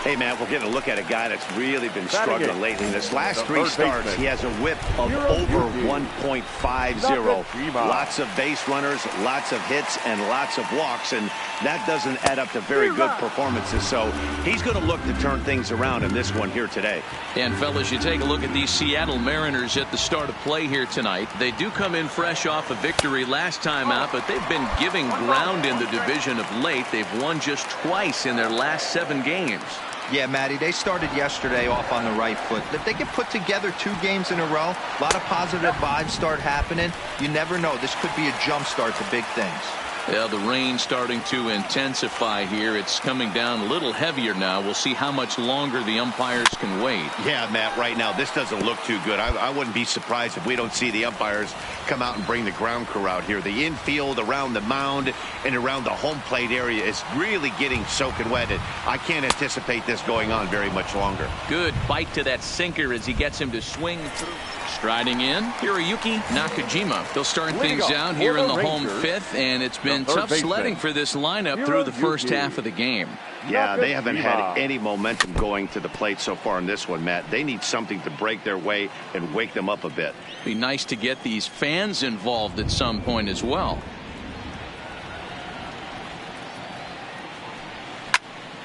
Hey, man, we're getting a look at a guy that's really been struggling Batting lately. This last the 3 third starts, baseman. he has a whip of over 1.50. Nakajima. Lots of base runners, lots of hits, and lots of walks, and that doesn't add up to very good performances. So he's going to look to turn things around in this one here today. And, fellas, you take a look at these Seattle Mariners at the start of play here tonight. They do come in fresh off a victory last time out, but they've been giving ground in the division of late. They've won just twice in their last 7 games. Yeah, Matty, they started yesterday off on the right foot. If they can put together 2 games in a row, a lot of positive vibes start happening. You never know. This could be a jump start to big things. Yeah, the rain starting to intensify here. It's coming down a little heavier now. We'll see how much longer the umpires can wait. Yeah, Matt, right now, this doesn't look too good. I wouldn't be surprised if we don't see the umpires come out and bring the ground crew out here. The infield around the mound and around the home plate area is really getting soaking wet. And I can't anticipate this going on very much longer. Good bite to that sinker as he gets him to swing through. Striding in, Hiroyuki Nakajima. They'll start things out here in the home 5th, and it's been tough sledding for this lineup through the first half of the game. Yeah, they haven't had any momentum going to the plate so far in this one, Matt. They need something to break their way and wake them up a bit. Be nice to get these fans involved at some point as well.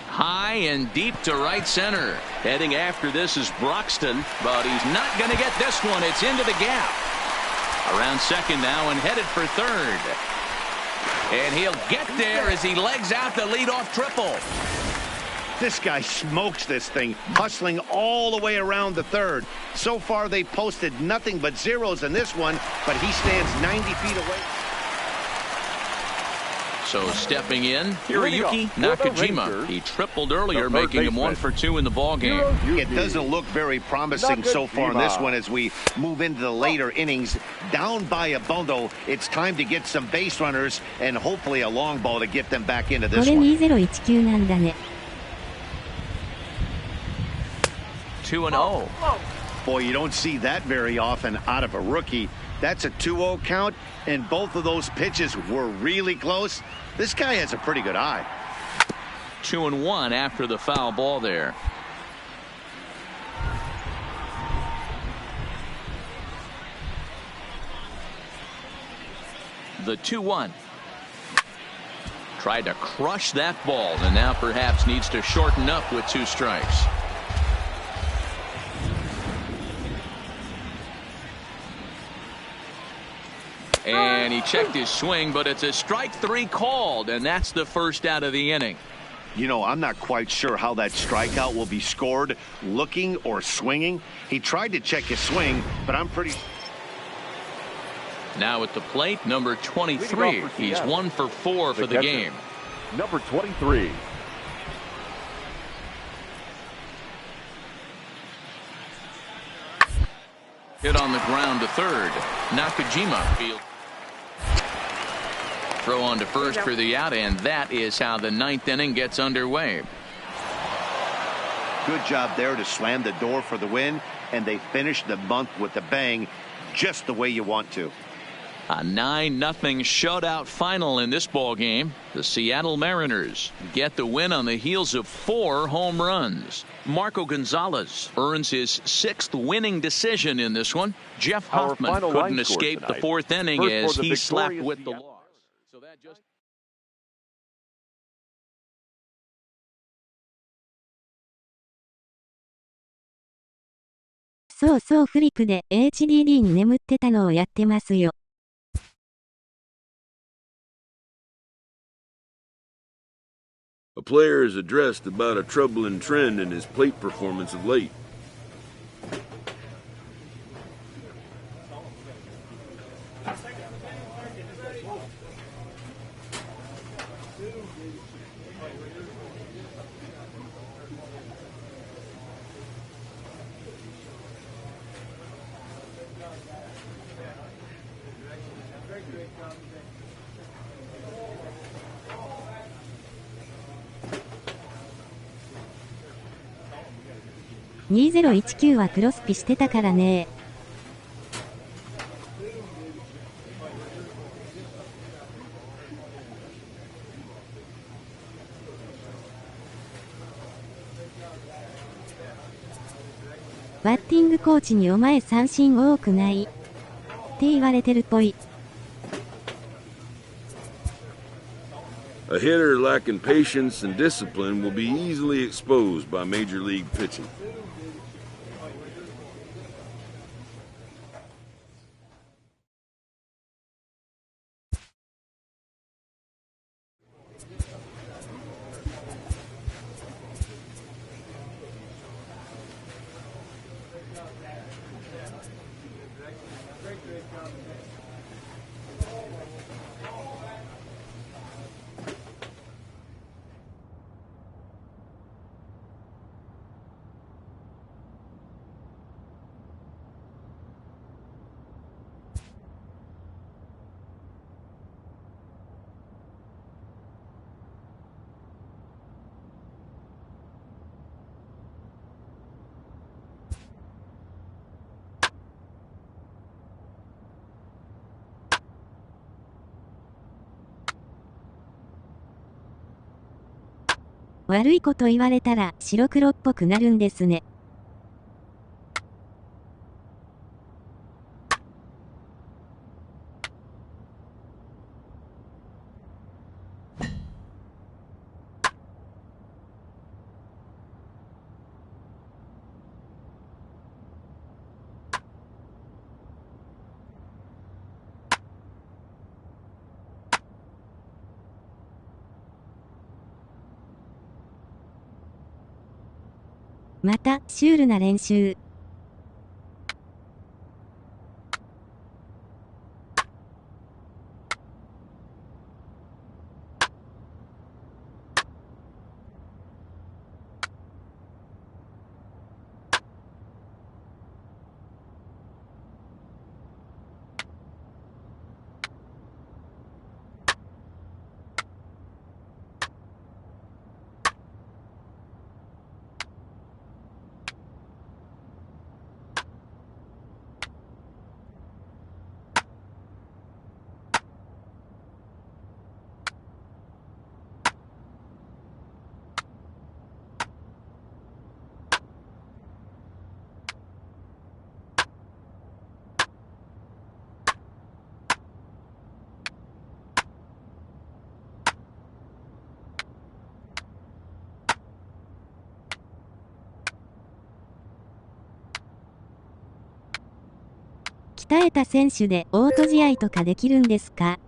High and deep to right center. Heading after this is Broxton, but he's not going to get this one. It's into the gap. Around second now and headed for third. And he'll get there as he legs out the leadoff triple. This guy smokes this thing, hustling all the way around the third. So far, they posted nothing but zeros in this one, but he stands 90 feet away. So stepping in, Hiroyuki Nakajima. He tripled earlier, making him 1 for 2 in the ballgame. It doesn't look very promising so far in this one as we move into the later innings. Down by a bundle, it's time to get some base runners and hopefully a long ball to get them back into こ this れ one. 2019なんだね。 2-0. Boy, you don't see that very often out of a rookie. That's a 2-0 count, and both of those pitches were really close. This guy has a pretty good eye. 2-1 after the foul ball there. The 2-1. Tried to crush that ball, and now perhaps needs to shorten up with 2 strikes. And he checked his swing, but it's a strike 3 called, and that's the first out of the inning. You know, I'm not quite sure how that strikeout will be scored, looking or swinging. He tried to check his swing, but I'm pretty... Now at the plate, number 23. He's 1 for 4 for the game. Number 23. Hit on the ground to third. Nakajima field. Throw on to first for the out, and that is how the 9th inning gets underway. Good job there to slam the door for the win, and they finished the month with a bang, just the way you want to. A 9-0 shutout final in this ball game. The Seattle Mariners get the win on the heels of 4 home runs. Marco Gonzalez earns his 6th winning decision in this one. Jeff Hoffman couldn't escape the 4th inning as he slapped with the loss. So that just...そうフリップで HDD に眠ってたのをやってますよ。A player is addressed about a troubling trend in his plate performance of late.2019はクロスピしてたからね。バッティングコーチにお前三振多くないって言われてるっぽい。A hitter lacking patience and discipline will be easily exposed by major league pitching.悪いこと言われたら白黒っぽくなるんですね。また、シュールな練習。鍛えた選手でオート試合とかできるんですか？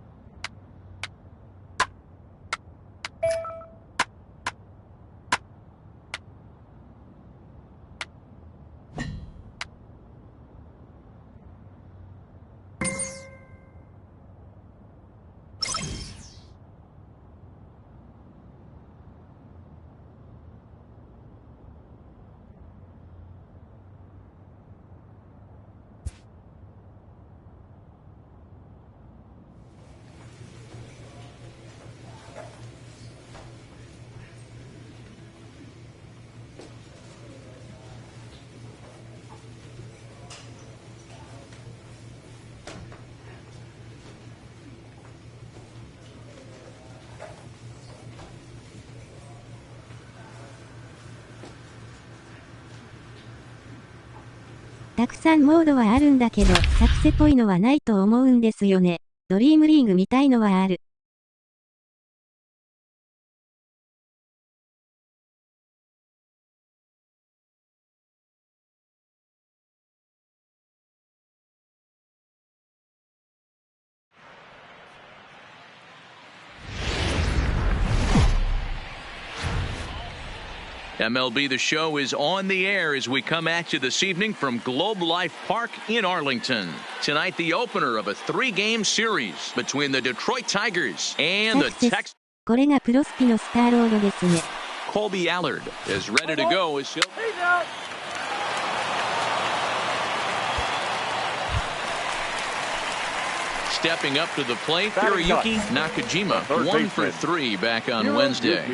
たくさんモードはあるんだけど、作戦っぽいのはないと思うんですよね。ドリームリーグみたいのはある。MLB The Show is on the air as we come at you this evening from Globe Life Park in Arlington. Tonight, the opener of a 3-game series between the Detroit Tigers and the Texans. これがプロスピのスターロードですね。Colby Allard is ready to go as he'll... Stepping up to the plate, Hiroyuki Nakajima, 1 for 3 back on Wednesday.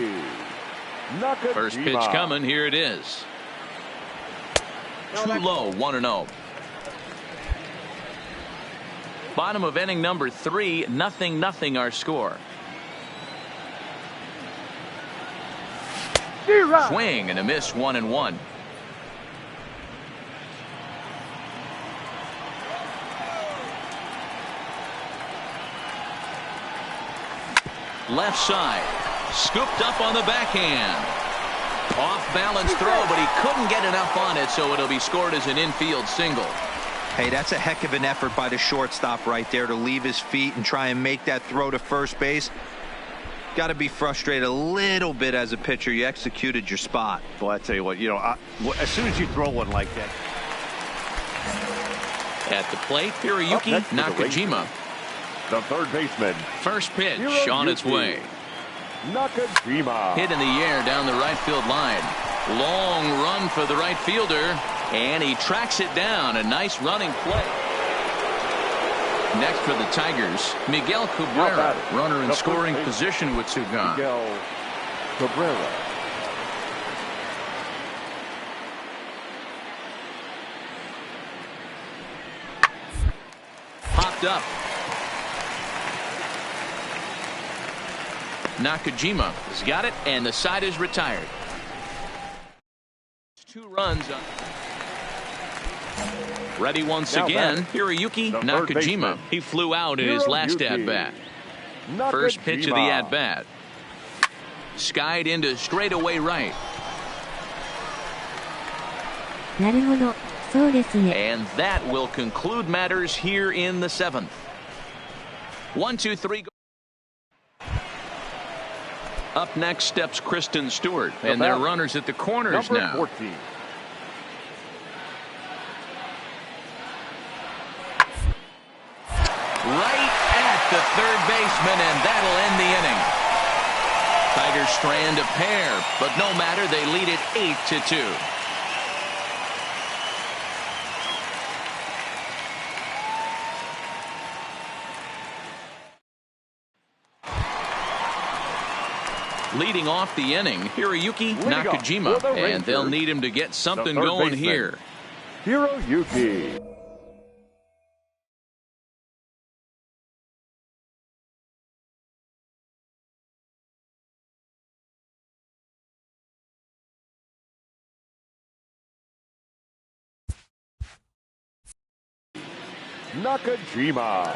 First pitch coming, here it is. Too low, 1-0. Bottom of inning number 3, 0-0 our score. Swing and a miss, 1-1. Left side. Scooped up on the backhand. Off balance throw, but he couldn't get enough on it, so it'll be scored as an infield single. Hey, that's a heck of an effort by the shortstop right there to leave his feet and try and make that throw to first base. Got to be frustrated a little bit as a pitcher. You executed your spot. Well, I tell you what, as soon as you throw one like that. At the plate, Hiroyuki Nakajima. The third baseman. First pitch on its way. Nakajima. Hit in the air down the right field line. Long run for the right fielder, and he tracks it down. A nice running play. Next for the Tigers, Miguel Cabrera, runner in scoring position with Sugan. Miguel Cabrera. Popped up. Nakajima has got it, and the side is retired. 2 runs. Ready once again, Hiroyuki Nakajima. He flew out in his last at-bat. First pitch of the at-bat. Skied into straightaway right. なるほど、そうですね。 And that will conclude matters here in the 7th. 1, 2, 3. Up next steps Kristen Stewart, and their runners at the corners now. 14. Right at the third baseman, and that'll end the inning. Tigers strand a pair, but no matter, they lead it 8-2. Leading off the inning, Hiroyuki Nakajima, and they'll need him to get something going here. Hiroyuki. Nakajima.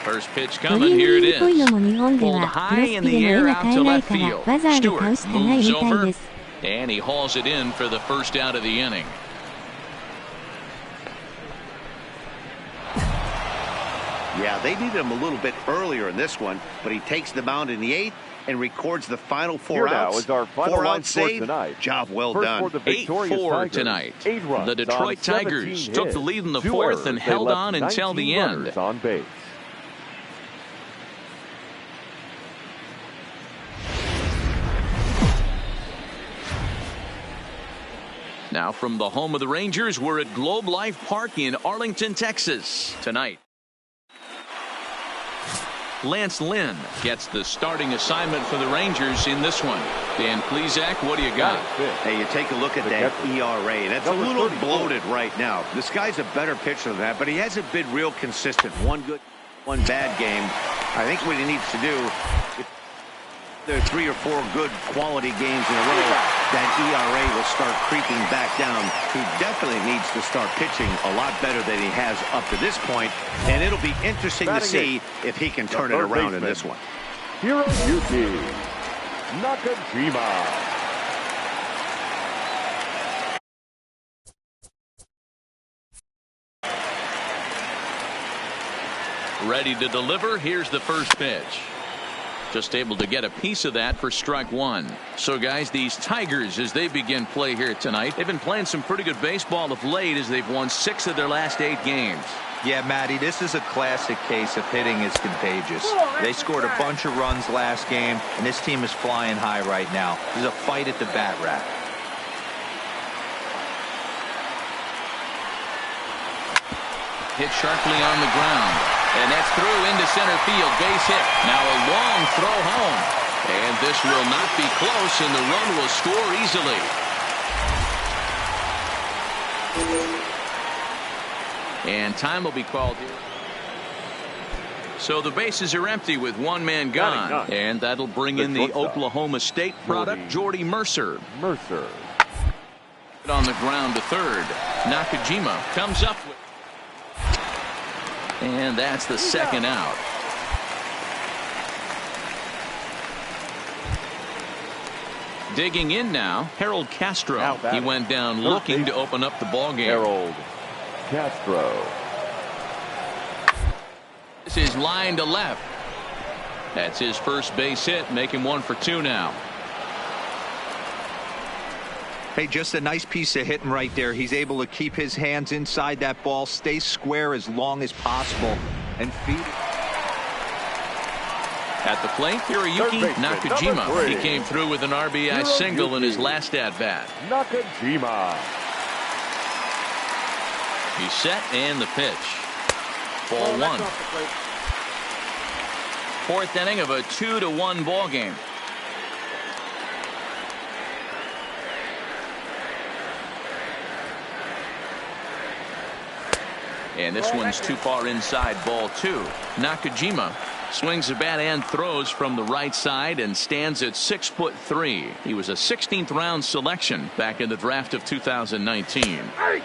First pitch coming, here it is. Pulled high in the air out to left field. Stewart moves over, and he hauls it in for the first out of the inning. Yeah, they needed him a little bit earlier in this one, but he takes the mound in the 8th and records the final 4 Here outs. now is our final 4-out line score save. tonight. Job well First done. for the victorious 8-4 Tigers. tonight. 8 runs The Detroit on 17 Tigers took the hits. lead in the 2 4th errors. and They held left on until 19 the end. runners on base. Now from the home of the Rangers, we're at Globe Life Park in Arlington, Texas tonight. Lance Lynn gets the starting assignment for the Rangers in this one. Dan Plesac, what do you got? Hey, you take a look at that ERA. That's a little bloated right now. This guy's a better pitcher than that, but he hasn't been real consistent. One good, one bad game. I think what he needs to do, if there are 3 or 4 good quality games in a row, that ERA will start creeping back down. He definitely needs to start pitching a lot better than he has up to this point, and it'll be interesting to see if he can turn it around in this one. Hiroyuki Nakajima. Ready to deliver. Here's the first pitch. Just able to get a piece of that for strike 1. So guys, these Tigers, as they begin play here tonight, they've been playing some pretty good baseball of late as they've won 6 of their last 8 games. Yeah, Matty, this is a classic case of hitting is contagious. They scored a bunch of runs last game, and this team is flying high right now. There's a fight at the bat rack. Hit sharply on the ground. And that's through into center field. Base hit. Now a long throw home. And this will not be close, and the run will score easily. And time will be called here. So the bases are empty with 1 man gone. And that'll bring in the Oklahoma State product, Jordy Mercer. On the ground to third. Nakajima comes up with. And that's the second out. Digging in now, Harold Castro. He went down looking to open up the ball game. Harold Castro. This is line to left. That's his first base hit, making 1 for 2 now. Hey, just a nice piece of hitting right there. He's able to keep his hands inside that ball, stay square as long as possible, and feed it. At the plate, Hiroyuki Nakajima. He came through with an RBI single in his last at-bat. Nakajima. He's set, and the pitch. Ball 1. 4th inning of a 2-1 ball game. And this one's too far inside, ball 2. Nakajima swings the bat and throws from the right side and stands at 6'3". He was a 16th round selection back in the draft of 2019.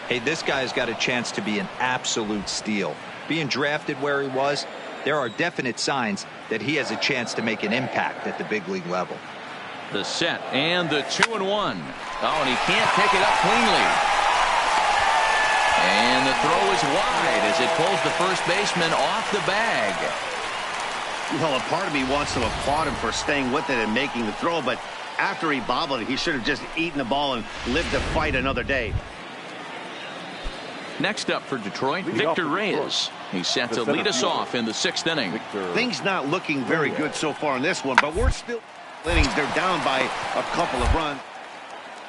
Hey, this guy's got a chance to be an absolute steal. Being drafted where he was, there are definite signs that he has a chance to make an impact at the big league level. The set and the 2-1. Oh, and he can't pick it up cleanly. And the throw is wide as it pulls the first baseman off the bag. Well, a part of me wants to applaud him for staying with it and making the throw, but after he bobbled it, he should have just eaten the ball and lived to fight another day. Next up for Detroit, Victor Reyes. He's set to lead us off in the 6th inning. Things not looking very good so far in this one, but we're still innings. They're down by a couple of runs.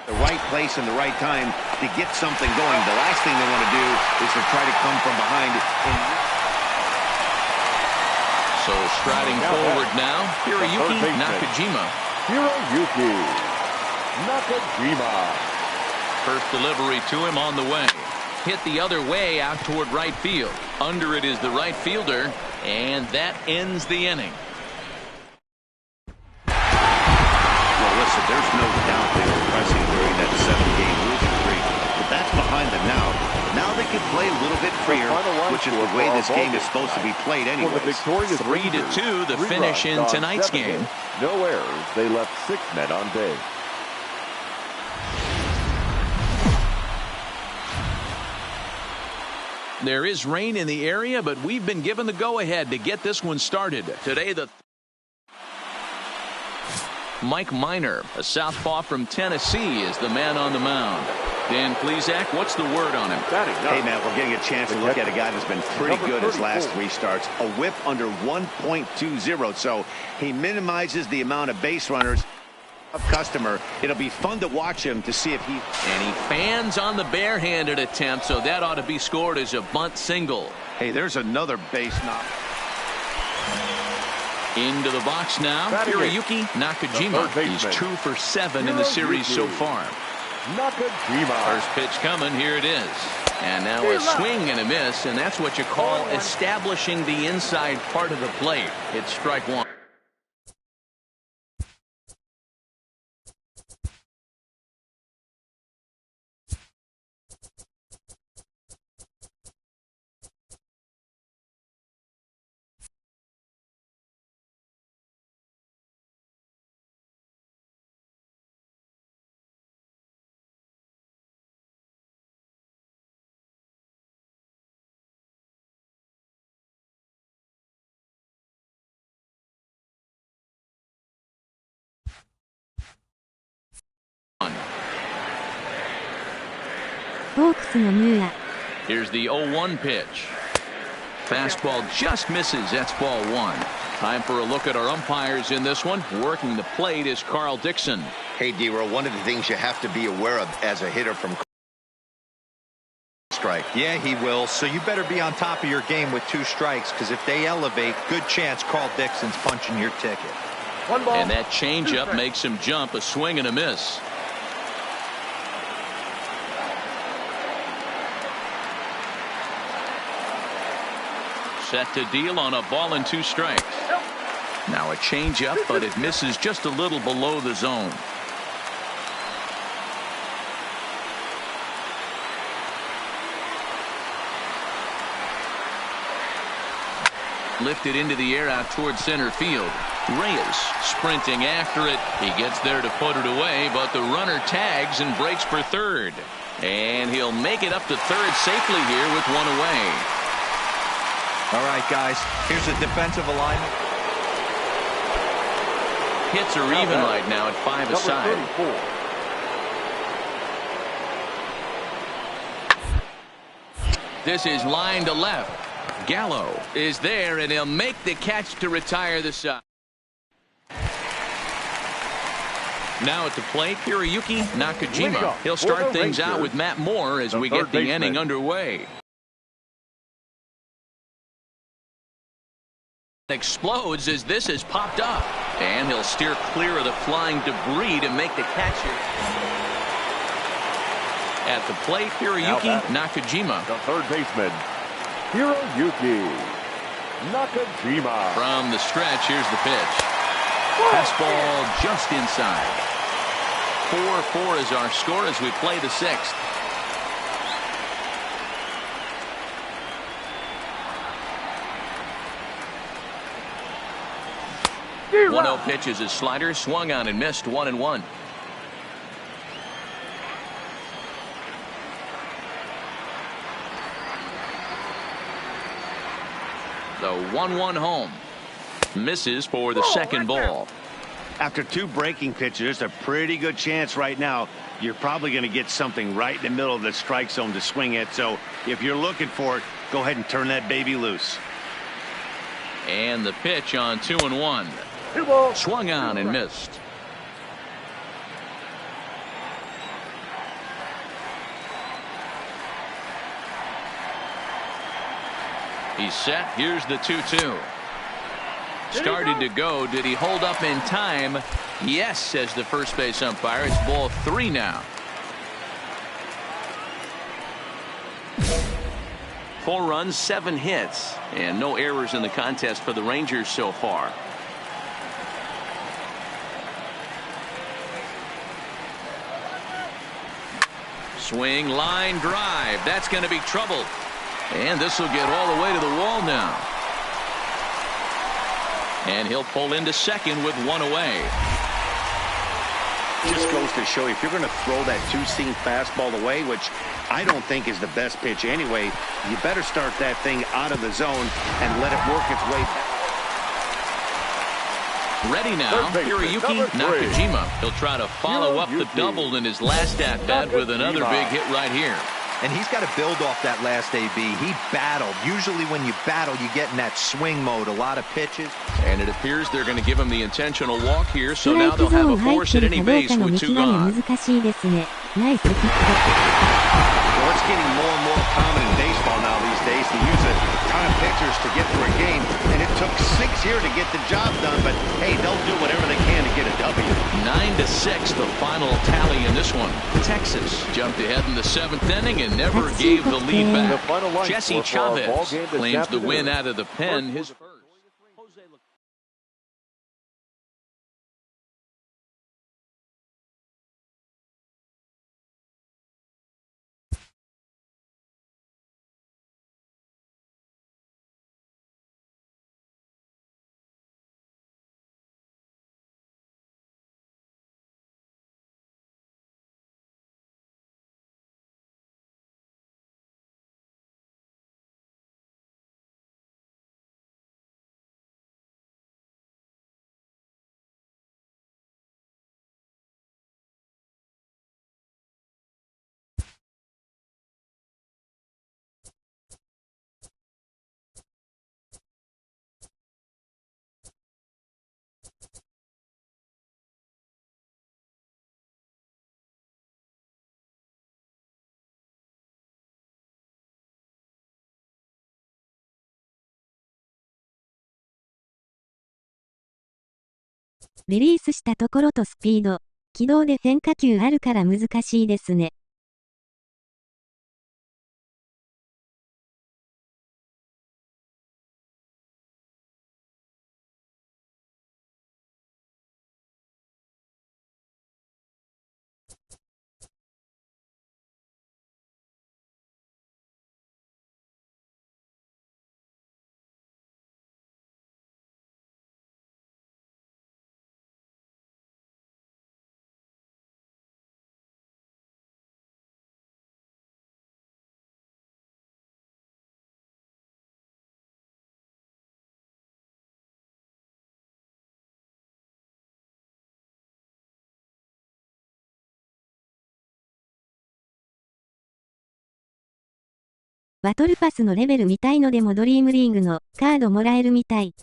The right place and the right time to get something going. The last thing they want to do is to try to come from behind. So striding forward now, Hiroyuki Nakajima. Hiroyuki Nakajima. First delivery to him on the way. Hit the other way out toward right field. Under it is the right fielder, and that ends the inning. Well, listen, there's no doubt they were pressing during that 7-game losing streak, but that's behind them now. Now they can play a little bit freer, which is the way this game is supposed to be played anyway. 3-2, the finish in tonight's game. No errors. They left 6 men on base. There is rain in the area, but we've been given the go-ahead to get this one started. Today, Mike Minor, a southpaw from Tennessee, is the man on the mound. Dan Plesac, what's the word on him? Hey, man, we're getting a chance to look at a guy that's been pretty good his last 3 starts. A whip under 1.20, so he minimizes the amount of base runners. Customer, it'll be fun to watch him to see if he... And he fans on the barehanded attempt, so that ought to be scored as a bunt single. Hey, there's another base knock. Into the box now, Hiroyuki Nakajima. He's 2 for 7 in the series so far. Nakaji. First pitch coming, here it is. And now a swing and a miss, and that's what you call establishing the inside part of the plate. It's strike one. Here's the 0-1 pitch. Fastball just misses. That's ball 1. Time for a look at our umpires in this one. Working the plate is Carl Dixon. Hey, D-Row, one of the things you have to be aware of as a hitter from strike. Yeah, he will. So you better be on top of your game with 2 strikes, because if they elevate, good chance Carl Dixon's punching your ticket. And that changeup makes him jump. A swing and a miss. Set to deal on a ball and 2 strikes. Now a changeup, but it misses just a little below the zone. Lifted into the air out towards center field. Reyes sprinting after it. He gets there to put it away, but the runner tags and breaks for third. And he'll make it up to third safely here with 1 away. All right, guys, here's a defensive alignment. Hits are even right now at 5 aside. This is line to left. Gallo is there, and he'll make the catch to retire the side. Now at the plate, Hiroyuki Nakajima. He'll start things out with Matt Moore as we get the inning underway. Explodes as this has popped up, and he'll steer clear of the flying debris to make the catch here. At the plate, Hiroyuki Nakajima. The third baseman, Hiroyuki Nakajima. From the stretch, here's the pitch. Fastball just inside. 4-4 is our score as we play the 6th. The 1-0 pitch is a slider, swung on and missed. 1-1. The 1-1 home. Misses for the second ball. After 2 breaking pitches, there's a pretty good chance right now you're probably going to get something right in the middle of the strike zone to swing at. So if you're looking for it, go ahead and turn that baby loose. And the pitch on 2-1. Swung on and missed. He's set. Here's the 2-2. Started to go. Did he hold up in time? Yes, says the first base umpire. It's ball 3 now. 4 runs, 7 hits, and no errors in the contest for the Rangers so far. Swing, line drive. That's going to be trouble. And this will get all the way to the wall now. And he'll pull into second with 1 away. Just goes to show you, if you're going to throw that 2-seam fastball away, which I don't think is the best pitch anyway. You better start that thing out of the zone and let it work its way back. Ready now, Hiroyuki Nakajima. He'll try to follow up the double in his last at-bat with another big hit right here. And he's got to build off that last AB. He battled. Usually when you battle, you get in that swing mode. A lot of pitches. And it appears they're going to give him the intentional walk here, so now they'll have a force at any base with 2 gone. Well, it's getting more and more common in baseball now these days to use a ton of pitchers to get through a game. And it took 6 here to get the job done, but hey, they'll do whatever they can to get a W. 9-6, the final tally in this one. Texas jumped ahead in the 7th inning and never gave the lead back. Jesse Chavez claims the win out of the pen. His first.リリースしたところとスピード、軌道で変化球あるから難しいですね。バトルパスのレベル見たいのでもドリームリーグのカードもらえるみたい。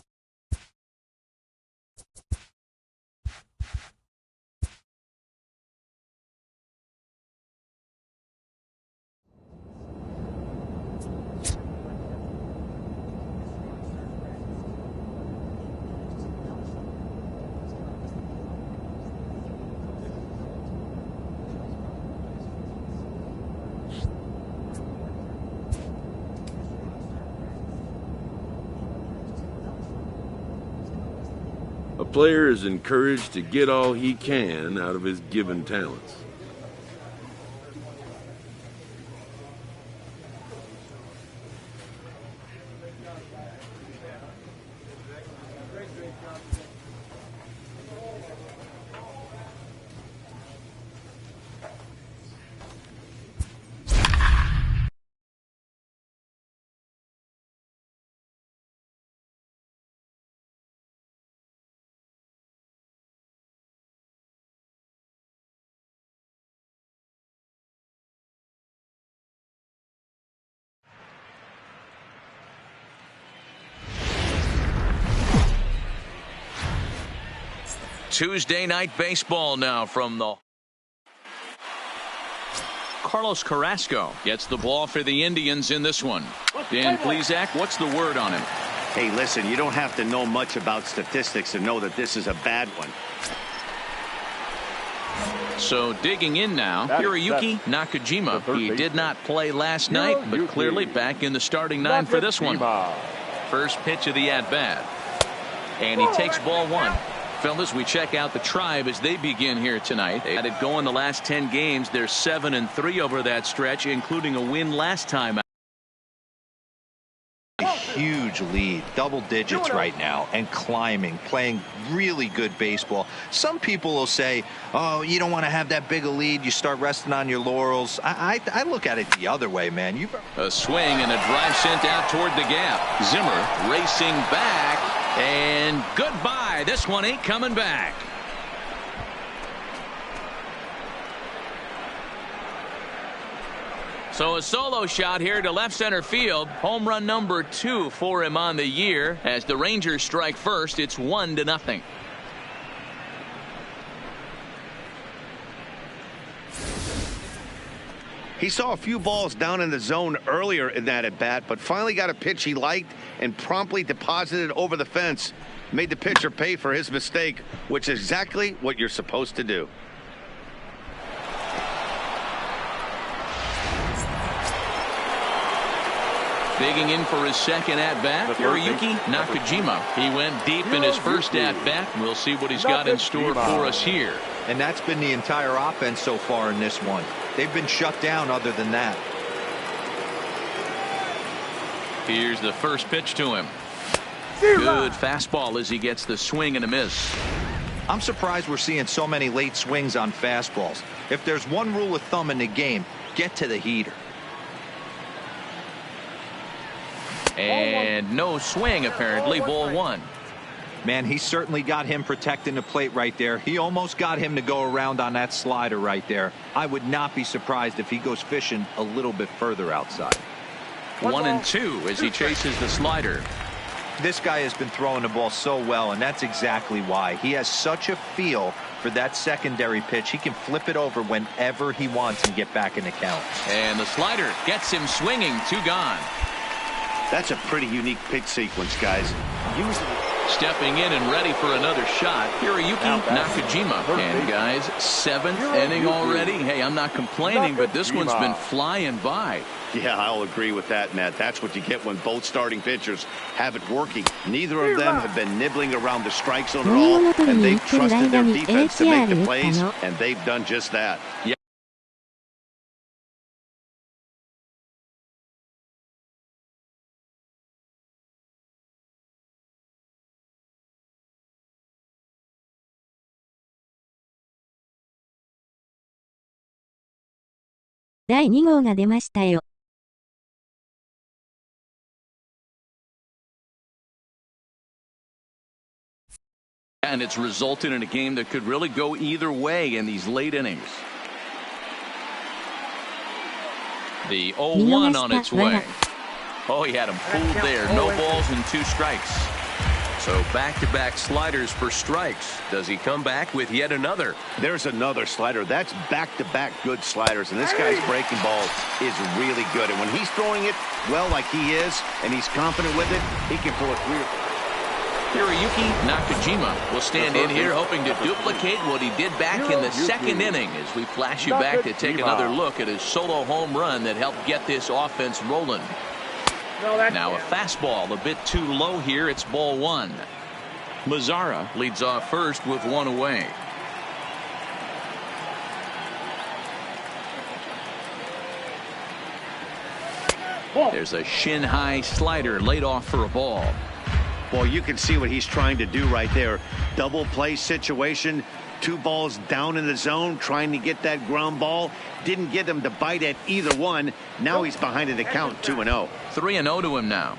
A player is encouraged to get all he can out of his given talents. Tuesday night baseball now from the Carlos Carrasco gets the ball for the Indians in this one. Dan Plesac, what's the word on him? Hey, listen, you don't have to know much about statistics to know that this is a bad one. So digging in now, Hiroyuki Nakajima. He did not play last night, but clearly back in the starting 9 for this one. First pitch of the at-bat. And he takes ball 1. Fellas, we check out the Tribe as they begin here tonight. They had it going the last 10 games. They're 7-3 over that stretch, including a win last time. huge lead, double digits right now, and climbing, playing really good baseball. Some people will say, oh, you don't want to have that big a lead, you start resting on your laurels. I look at it the other way, man. A swing and a drive sent out toward the gap. Zimmer racing back, and goodbye. This one ain't coming back. So a solo shot here to left center field. Home run number 2 for him on the year. As the Rangers strike first, it's 1-0. He saw a few balls down in the zone earlier in that at bat, but finally got a pitch he liked and promptly deposited over the fence. Made the pitcher pay for his mistake, which is exactly what you're supposed to do. Digging in for his second at-bat, Hiroyuki Nakajima. He went deep in his first at-bat. We'll see what he's got in store for us here. And that's been the entire offense so far in this one. They've been shut down other than that. Here's the first pitch to him. Good fastball as he gets the swing and a miss. I'm surprised we're seeing so many late swings on fastballs. If there's one rule of thumb in the game, get to the heater. And no swing, apparently. Ball 1. Man, he certainly got him protecting the plate right there. He almost got him to go around on that slider right there. I would not be surprised if he goes fishing a little bit further outside. 1-2 as he chases the slider. This guy has been throwing the ball so well, and that's exactly why. He has such a feel for that secondary pitch. He can flip it over whenever he wants and get back in the count. And the slider gets him swinging. 2 gone. That's a pretty unique pitch sequence, guys. Stepping in and ready for another shot, Hiroyuki Nakajima. And guys, 7th inning already. Hey, I'm not complaining, but this one's been flying by. Yeah, I'll agree with that, Matt. That's what you get when both starting pitchers have it working. Neither of them have been nibbling around the strike zone at all, and they've trusted their defense to make the plays, and they've done just that. Yeah.第2号が出ましたよ。And it's resulted in a game that could really go either way in these late innings. The 0-1 on its way. Oh, he had him pulled there. No balls and 2 strikes. So back-to-back sliders for strikes. Does he come back with yet another? There's another slider. That's back-to-back good sliders. And this guy's breaking ball is really good. And when he's throwing it well like he is, and he's confident with it, he can pull it through. Hiroyuki Nakajima will stand in here hoping to duplicate what he did back in the second inning as we flash you back to take another look at his solo home run that helped get this offense rolling. Now a fastball a bit too low here. It's ball 1. Mazzara leads off first with 1 away. There's a shin high slider laid off for a ball. Well, you can see what he's trying to do right there. Double play situation. 2 balls down in the zone, trying to get that ground ball. Didn't get him to bite at either one. Now he's behind in the count, 2-0. 3-0 to him now.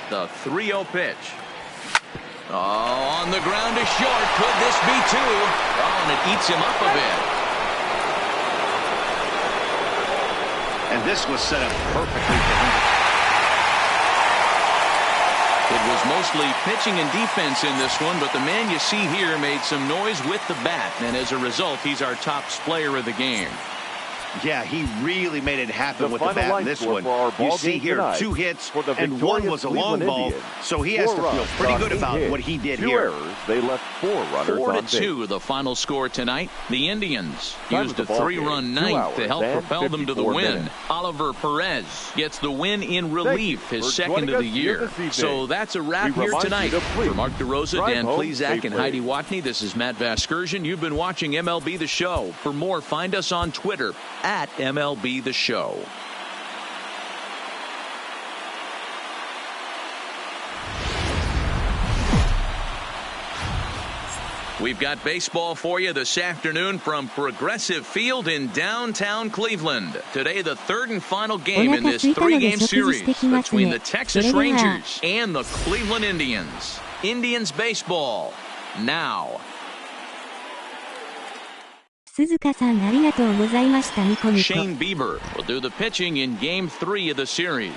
The 3-0 pitch. Oh, on the ground is short. Could this be 2? Oh, and it eats him up a bit. And this was set up perfectly for him. It was mostly pitching and defense in this one, but the man you see here made some noise with the bat, and as a result, he's our top player of the game. Yeah, he really made it happen The with the final bat line in this score one. for our You ball see game here, tonight 2 hits, for the and 1 victorious was a long Cleveland ball, Indians. so he has 4 to feel runs pretty on good 8 about hits. what he did 2 here. errors. They left 4 runners on base. 4-2, the final score tonight. The Indians Time used of a the ball game, 3-run 2 ninth to hours help and propel them to the 54 win. minutes. Oliver Perez gets the win in relief, for his second joining of the us here year. this evening. So that's a wrap We here remind you tonight. to please For Mark DeRosa, drive Dan home Plesac, and safely. Heidi Watney, this is Matt Vasgersian. You've been watching MLB The Show. For more, find us on Twitter at MLB The Show. We've got baseball for you this afternoon from Progressive Field in downtown Cleveland. Today, the third and final game in this 3-game series between the Texas Rangers and the Cleveland Indians. Indians baseball now. 鈴鹿さんありがとうございましたニコニコ。 Shane Bieber will do the pitching in Game 3 of the series.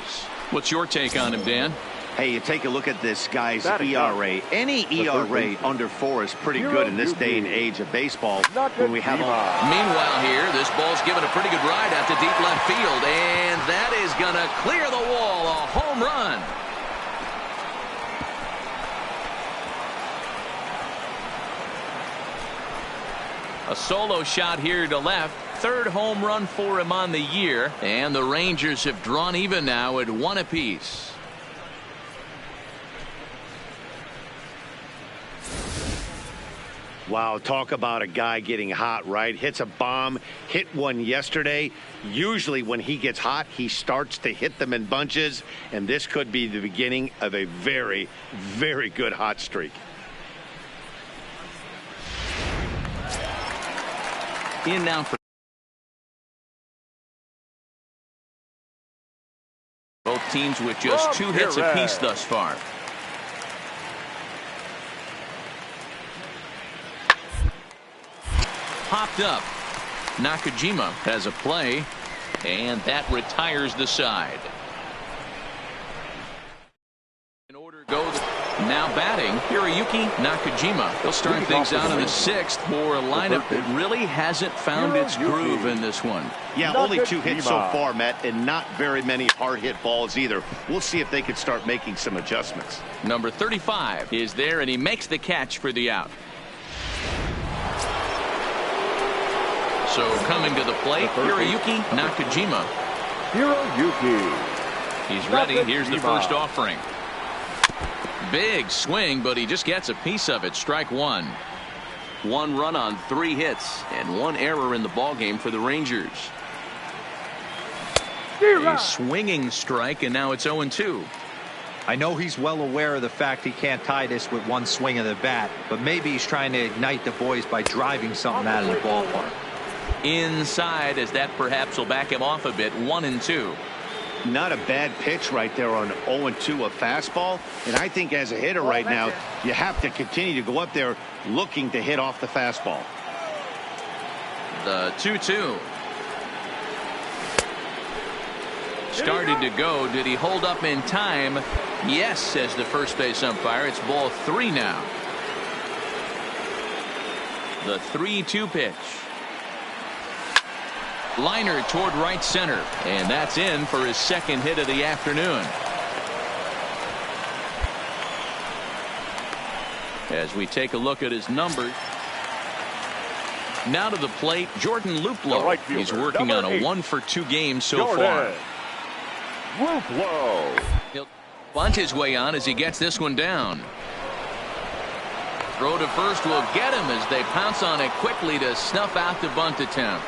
What's your take on him, Dan? Hey, you take a look at this guy's Batting ERA. Any ERA baseman. under 4 is pretty good in this day and age of baseball when we have Nakaji. Meanwhile here, this ball's given a pretty good ride out to deep left field, and that is going to clear the wall, a home run. A solo shot here to left. Third home run for him on the year, and the Rangers have drawn even now at 1 apiece. Wow, talk about a guy getting hot, right? Hits a bomb, hit one yesterday. Usually when he gets hot, he starts to hit them in bunches, and this could be the beginning of a very, very good hot streak. In now for both teams with just 2 hits apiece thus far. Popped up. Nakajima has a play, and that retires the side. In order to go now batting, Hiroyuki Nakajima. He'll start things out in the 6th for a lineup that really hasn't found its groove in this one. Yeah, only 2 hits so far, Matt, and not very many hard hit balls either. We'll see if they can start making some adjustments. Number 35 is there, and he makes the catch for the out. So coming to the plate, Hiroyuki Nakajima. He's ready. Here's the first offering. Big swing, but he just gets a piece of it. Strike 1. 1 run on 3 hits and 1 error in the ballgame for the Rangers. A swinging strike, and now it's 0-2. I know he's well aware of the fact he can't tie this with 1 swing of the bat, but maybe he's trying to ignite the boys by driving something out of the ballpark. Inside, as that perhaps will back him off a bit. 1-2. Not a bad pitch right there on 0-2, a fastball. And I think as a hitter right now, you have to continue to go up there looking to hit off the fastball. The 2-2. Started to go. Did he hold up in time? Yes, says the first base umpire. It's ball 3 now. The 3-2 pitch. Liner toward right center, and that's in for his 2nd hit of the afternoon. As we take a look at his numbers. Now to the plate, Jordan Luplow. Right fielder, He's working on a number 8. 1-for-2 game so far. Luplow. He'll bunt his way on as he gets this one down. Throw to first will get him as they pounce on it quickly to snuff out the bunt attempt.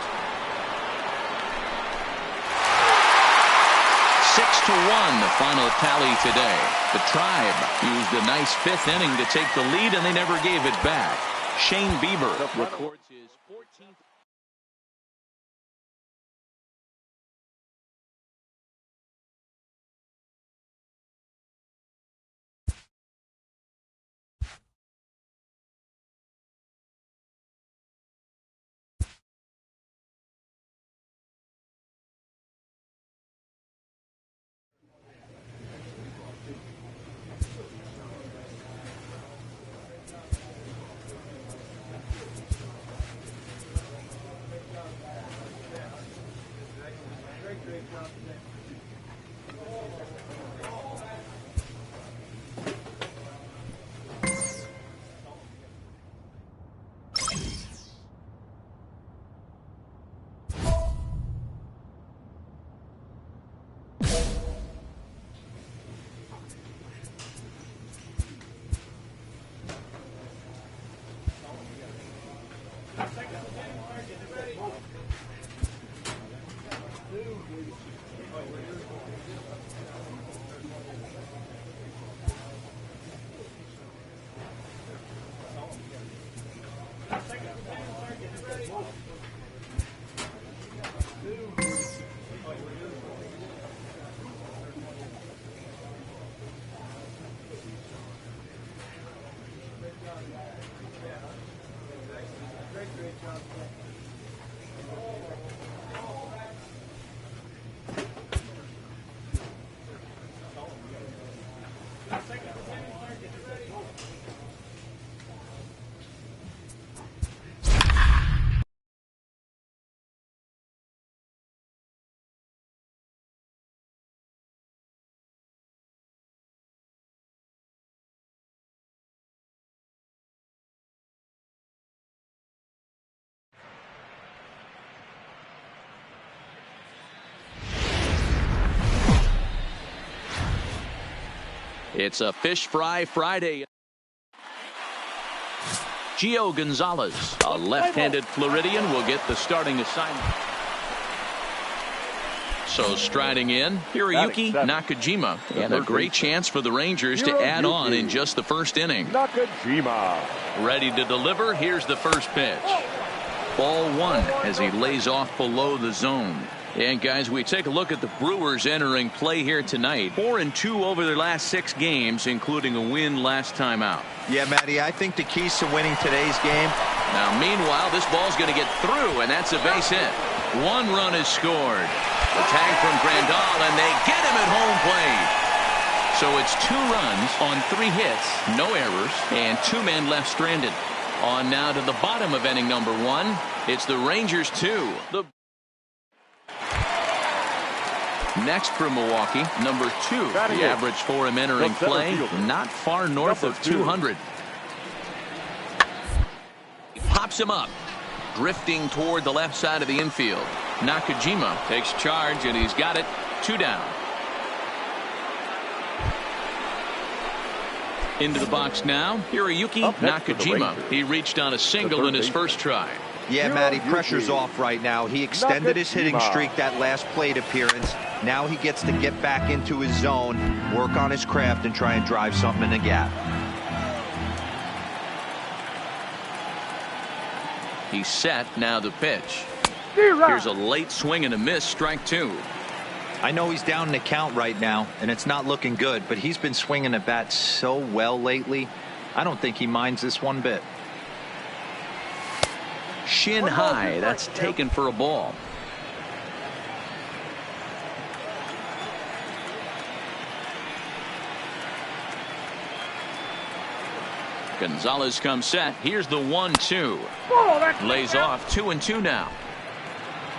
6-1, the final tally today. The Tribe used a nice 5th inning to take the lead, and they never gave it back. Shane Bieber records his 14th. It's a Fish Fry Friday. Gio Gonzalez, a left-handed Floridian, will get the starting assignment. So striding in, Hiroyuki Nakajima, and a great chance for the Rangers to add on in just the first inning. Nakajima. Ready to deliver. Here's the first pitch. Ball one as he lays off below the zone. And guys, we take a look at the Brewers entering play here tonight. 4-2 over their last 6 games, including a win last time out. Yeah, Matty, I think the keys to winning today's game. Now, meanwhile, this ball's going to get through, and that's a base hit. 1 run is scored. The tag from Grandal, and they get him at home plate. So it's 2 runs on 3 hits, no errors, and 2 men left stranded. On now to the bottom of inning number 1. It's the Rangers 2. Next for Milwaukee, number 2. The average for him entering play, not far north of 200. He pops him up, drifting toward the left side of the infield. Nakajima takes charge, and he's got it. 2 down. Into the box now, Hiroyuki Nakajima. He reached on a single in his first try. Yeah, Matty, pressure's off right now. He extended his hitting streak that last plate appearance. Now he gets to get back into his zone, work on his craft, and try and drive something in the gap. He's set. Now the pitch. Here's a late swing and a miss. Strike 2. I know he's down in the count right now, and it's not looking good, but he's been swinging the bat so well lately. I don't think he minds this one bit. Shin high. That's taken for a ball. Gonzalez comes set. Here's the 1-2. Lays off. 2-2 now.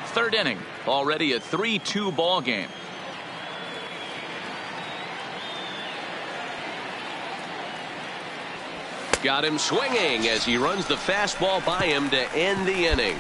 3rd inning. Already a 3-2 ball game. Got him swinging as he runs the fastball by him to end the inning.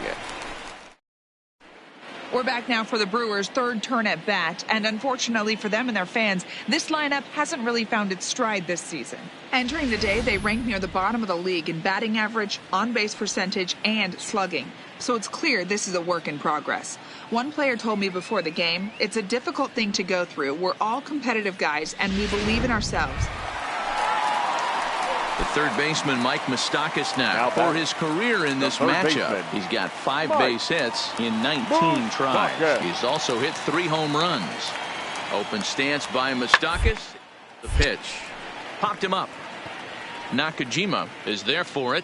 We're back now for the Brewers' 3rd turn at bat, and unfortunately for them and their fans, this lineup hasn't really found its stride this season. Entering the day, they rank near the bottom of the league in batting average, on-base percentage, and slugging. So it's clear this is a work in progress. One player told me before the game, it's a difficult thing to go through. We're all competitive guys, and we believe in ourselves. The 3rd baseman, Mike Moustakas, now for his career in this matchup. He's got 5 base hits in 19 tries. He's also hit 3 home runs. Open stance by Moustakas. The pitch. Popped him up. Nakajima is there for it.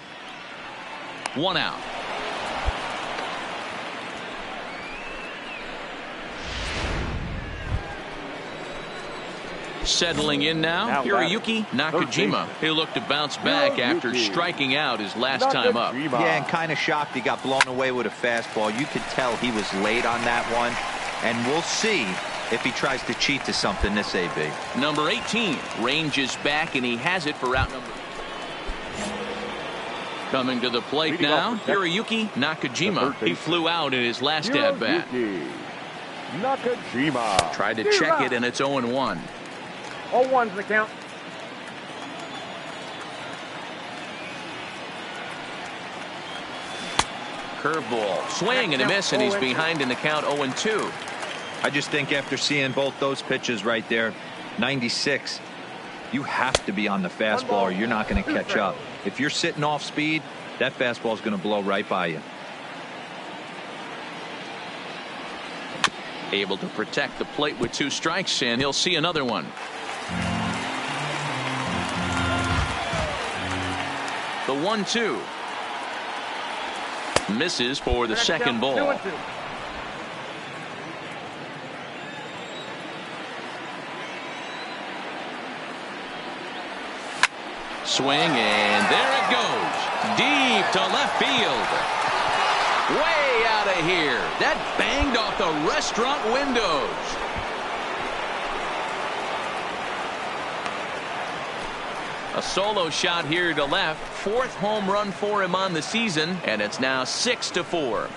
1 out. Settling in now, Hiroyuki Nakajima. He'll look to bounce back after striking out his last time up. Yeah, and kind of shocked he got blown away with a fastball. You could tell he was late on that one. And we'll see if he tries to cheat to something this AB. Number 18 ranges back, and he has it for out number. Coming to the plate now, Hiroyuki Nakajima. He flew out in his last at-bat. Nakajima. Tried to check it, and it's 0-1. 0-1's the count. Curveball. Swing and a miss, and he's behind in the count 0-2. I just think after seeing both those pitches right there, 96, you have to be on the fastball or you're not going to catch up. If you're sitting off speed, that fastball is going to blow right by you. Able to protect the plate with 2 strikes, and he'll see another one. The 1-2. Misses for the second ball. 2-2. Swing, and there it goes. Deep to left field. Way out of here. That banged off the restaurant windows. A solo shot here to left. 4th home run for him on the season, and it's now 6-4.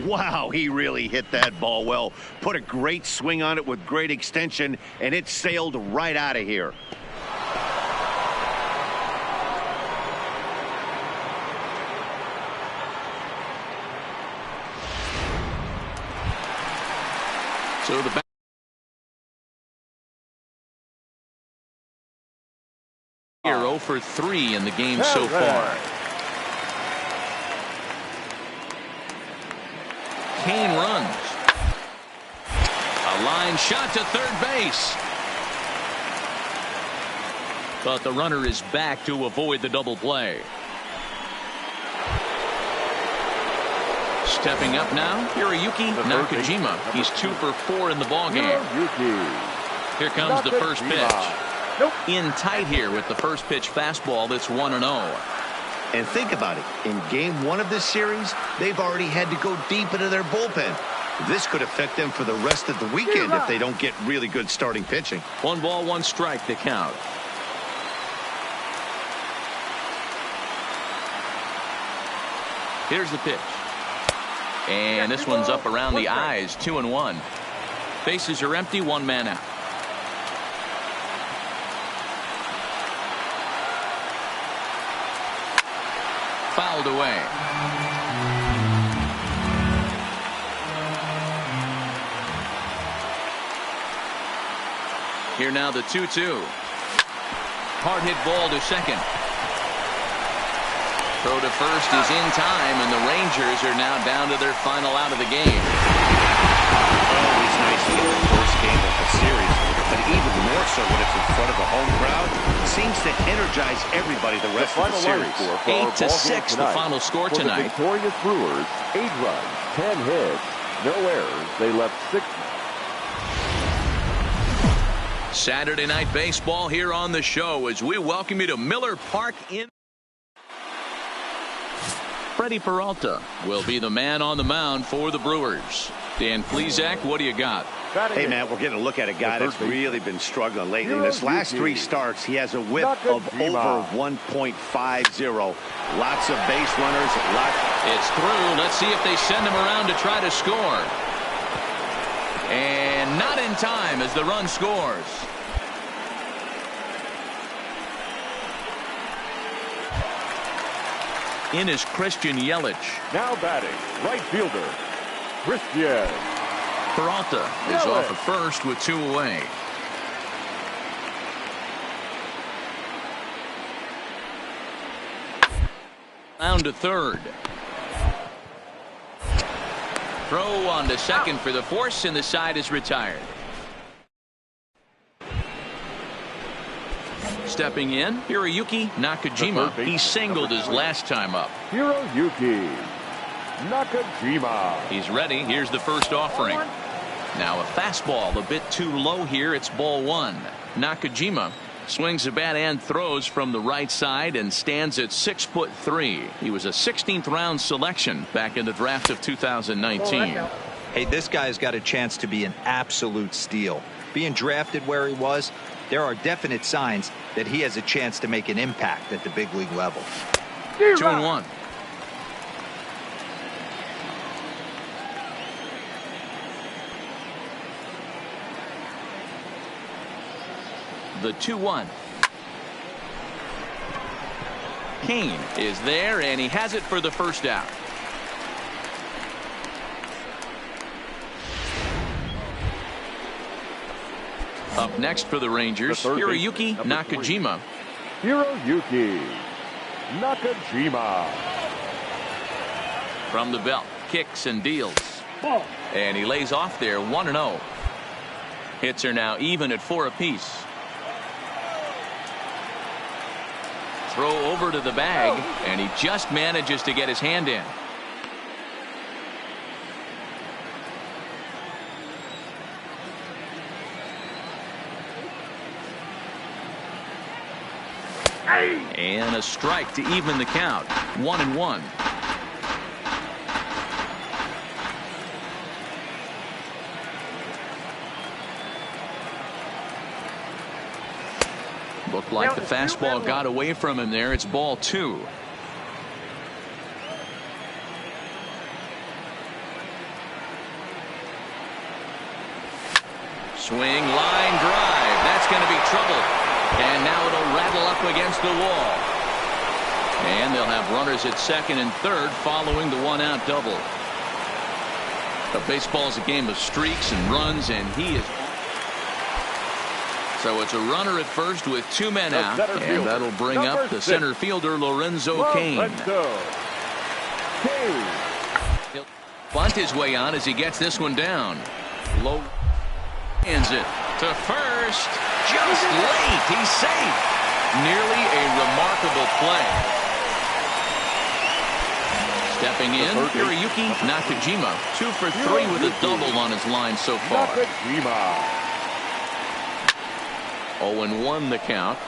Wow, he really hit that ball well. Put a great swing on it with great extension, and it sailed right out of here. So the back 0 for 3 in the game so far. Kane runs. A line shot to third base. But the runner is back to avoid the double play. Stepping up now, Hiroyuki Nakajima. He's 2 for 4 in the ballgame. Here comes the first pitch. In tight here with the first pitch fastball that's 1-0. And think about it. In game 1 of this series, they've already had to go deep into their bullpen. This could affect them for the rest of the weekend if they don't get really good starting pitching. 1 ball, 1 strike to count. Here's the pitch. And this one's up around the eyes. 2-1. Bases are empty. 1 man out. Fouled away. Here now the 2-2. Hard hit ball to second. Throw to first is in time, and the Rangers are now down to their final out of the game. Always nice to get the first game of the series, but even more so when it's in front of a home crowd. Seems to energize everybody the rest of the series. 8-6 the final score tonight. For the victorious Brewers, 8 runs, 10 hits, no errors. They left 6. Saturday night baseball here on the show as we welcome you to Miller Park in. Freddie Peralta will be the man on the mound for the Brewers. Dan Plesac, what do you got? Hey, man, we're getting a look at a guy that's really been struggling lately. In his last 3 starts, he has a whip of over 1.50. Lots of base runners. It's through. Let's see if they send him around to try to score. And not in time as the run scores. In is Christian Yelich. Now batting, right fielder, Christian. Peralta is off at first with 2 away. Down to third. Throw on to second for the force, and the side is retired. Stepping in, Hiroyuki Nakajima. He singled his last time up. Hiroyuki Nakajima. He's ready. Here's the first offering. Now a fastball a bit too low here. It's ball 1. Nakajima swings the bat and throws from the right side and stands at 6'3". He was a 16th round selection back in the draft of 2019. Hey, this guy's got a chance to be an absolute steal. Being drafted where he was, there are definite signs that he has a chance to make an impact at the big league level. 2-1. The 2-1. Kane is there, and he has it for the first out. Up next for the Rangers, Hiroyuki Nakajima. Hiroyuki Nakajima. From the belt, kicks and deals. And he lays off there, 1-0. Hits are now even at 4 apiece. Throw over to the bag, and he just manages to get his hand in. And a strike to even the count. 1-1. Looked like the fastball got away from him there. It's ball 2. Swing, line drive. That's going to be trouble. And now it'll rattle up against the wall. And they'll have runners at second and third following the 1-out double. But baseball's a game of streaks and runs, and he is. So it's a runner at first with 2 men out, and that'll bring up the center fielder, Lorenzo Cain. He'll bunt his way on as he gets this one down. Low hands it to first. Just late. He's safe. Nearly a remarkable play. Stepping in, Hiroyuki Nakajima. 2 for 3 with a double on his line so far. 0-1 the count.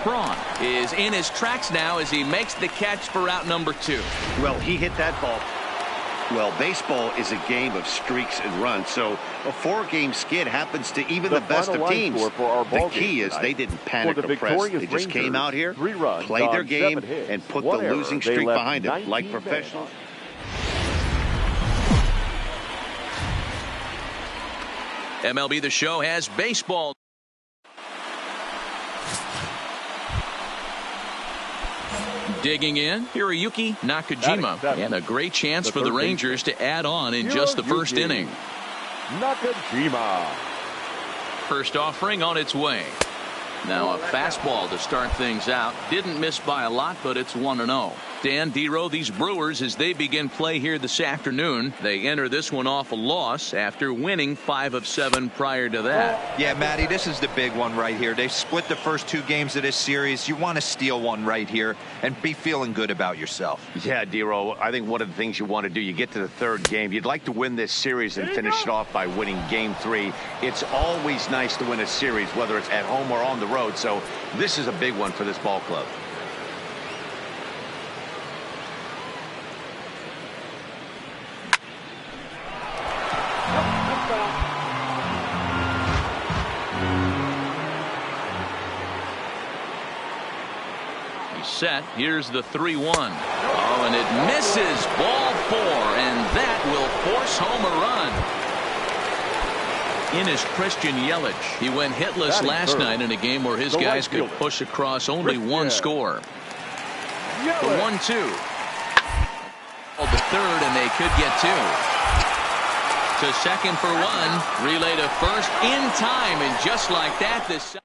Braun is in his tracks now as he makes the catch for out number 2. Well, he hit that ball. Well, baseball is a game of streaks and runs, so a 4-game skid happens to even the best of teams. The key is they didn't panic or press. They just came out here, played their game, and put the losing streak behind them like professionals. MLB The Show has baseball. Digging in, Hiroyuki Nakajima, and a great chance for the Rangers to add on in just the first inning. Nakajima. First offering on its way. Now a fastball to start things out. Didn't miss by a lot, but it's 1-0. Dan Dero, these Brewers, as they begin play here this afternoon, they enter this one off a loss after winning 5 of 7 prior to that. Yeah, Matty, this is the big one right here. They've split the first 2 games of this series. You want to steal one right here and be feeling good about yourself. Yeah, Dero, I think one of the things you want to do, you get to the 3rd game, you'd like to win this series and finish it off by winning game 3. It's always nice to win a series, whether it's at home or on the road, so this is a big one for this ball club. Set. Here's the 3-1. Oh, and it misses. Ball 4, and that will force home a run. In is Christian Yelich. He went hitless last night in a game where his guys could push across only 1 score. The 1-2. The 3rd, and they could get 2. To second for 1. Relay to first in time, and just like that, this.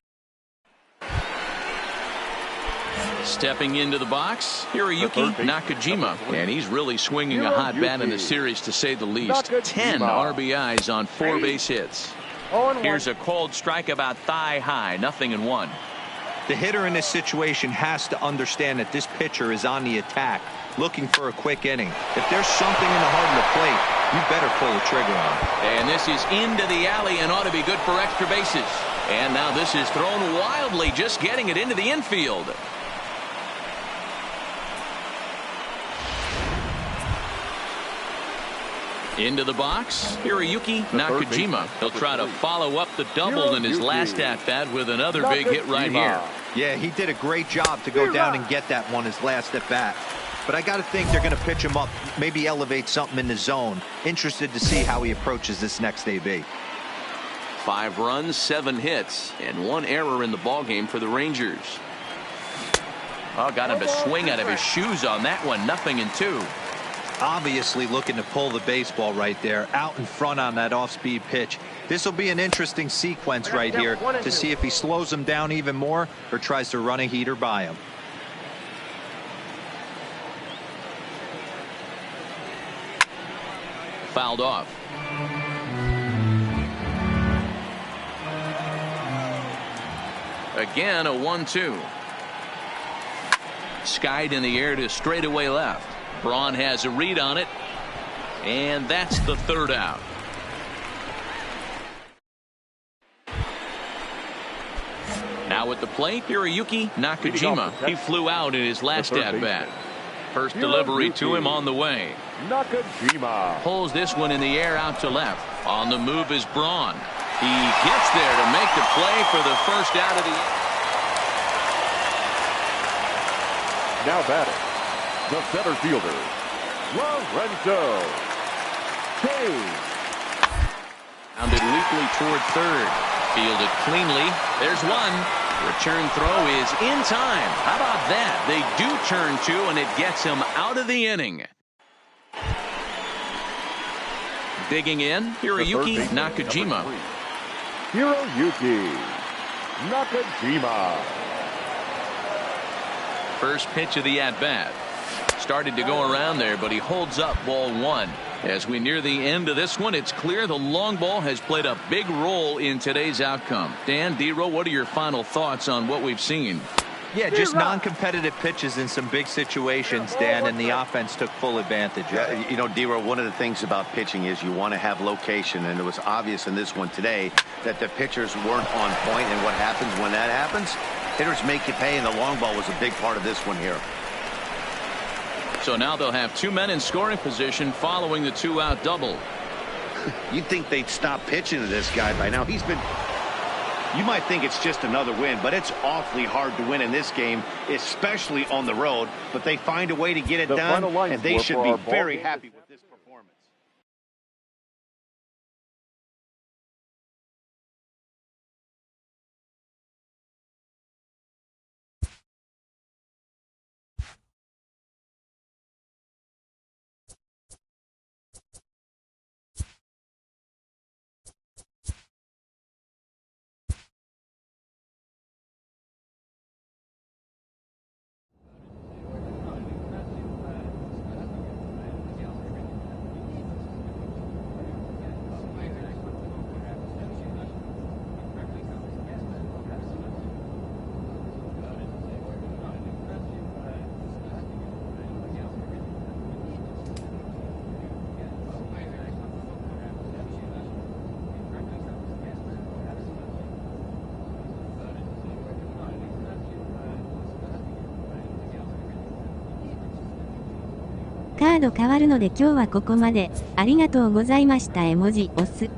Stepping into the box, Hiroyuki Nakajima, and he's really swinging a hot bat in the series, to say the least. 10 RBIs on 4 base hits. Here's a cold strike about thigh high, 0-1. The hitter in this situation has to understand that this pitcher is on the attack, looking for a quick inning. If there's something in the heart of the plate, you better pull the trigger on it. And this is into the alley and ought to be good for extra bases. And now this is thrown wildly, just getting it into the infield. Into the box, Hiroyuki Nakajima. He'll try to follow up the double in his last at-bat with another big hit right here. Yeah, he did a great job to go down and get that one his last at-bat. But I got to think they're going to pitch him up, maybe elevate something in the zone. Interested to see how he approaches this next AB. 5 runs, 7 hits, and 1 error in the ballgame for the Rangers. Oh, got him to swing out of his shoes on that one. 0-2. Obviously looking to pull the baseball right there, out in front on that off-speed pitch. This will be an interesting sequence right here to see if he slows him down even more or tries to run a heater by him. fouled off. Again, a 1-2. Skied in the air to straightaway left. Braun has a read on it, and that's the third out. Now at the plate, Hiroyuki Nakajima. He flew out in his last at-bat. First delivery to him on the way. Nakajima Pulls this one in the air out to left. On the move is Braun. He gets there to make the play for the first out of the inning. now batting, the center fielder, Lorenzo Kane. Rounded weakly toward third. Fielded cleanly. There's one. Return throw is in time. How about that? They do turn two, and it gets him out of the inning. Digging in, Hiroyuki Nakajima. Hiroyuki Nakajima. First pitch of the at-bat. Started to go around there, but he holds up ball one. As we near the end of this one, it's clear the long ball has played a big role in today's outcome. Dan, D-Row, what are your final thoughts on what we've seen? Yeah, just non-competitive pitches in some big situations, Dan, and the offense took full advantage of it. You know, D-Row, one of the things about pitching is you want to have location, and it was obvious in this one today that the pitchers weren't on point, and what happens when that happens? Hitters make you pay, and the long ball was a big part of this one here. So now they'll have two men in scoring position following the two-out double. You'd think they'd stop pitching to this guy by now. He's been... You might think it's just another win, but it's awfully hard to win in this game, especially on the road. But they find a way to get it done, and they should be very happy with this performance.カード変わるので今日はここまで。ありがとうございました。絵文字押す。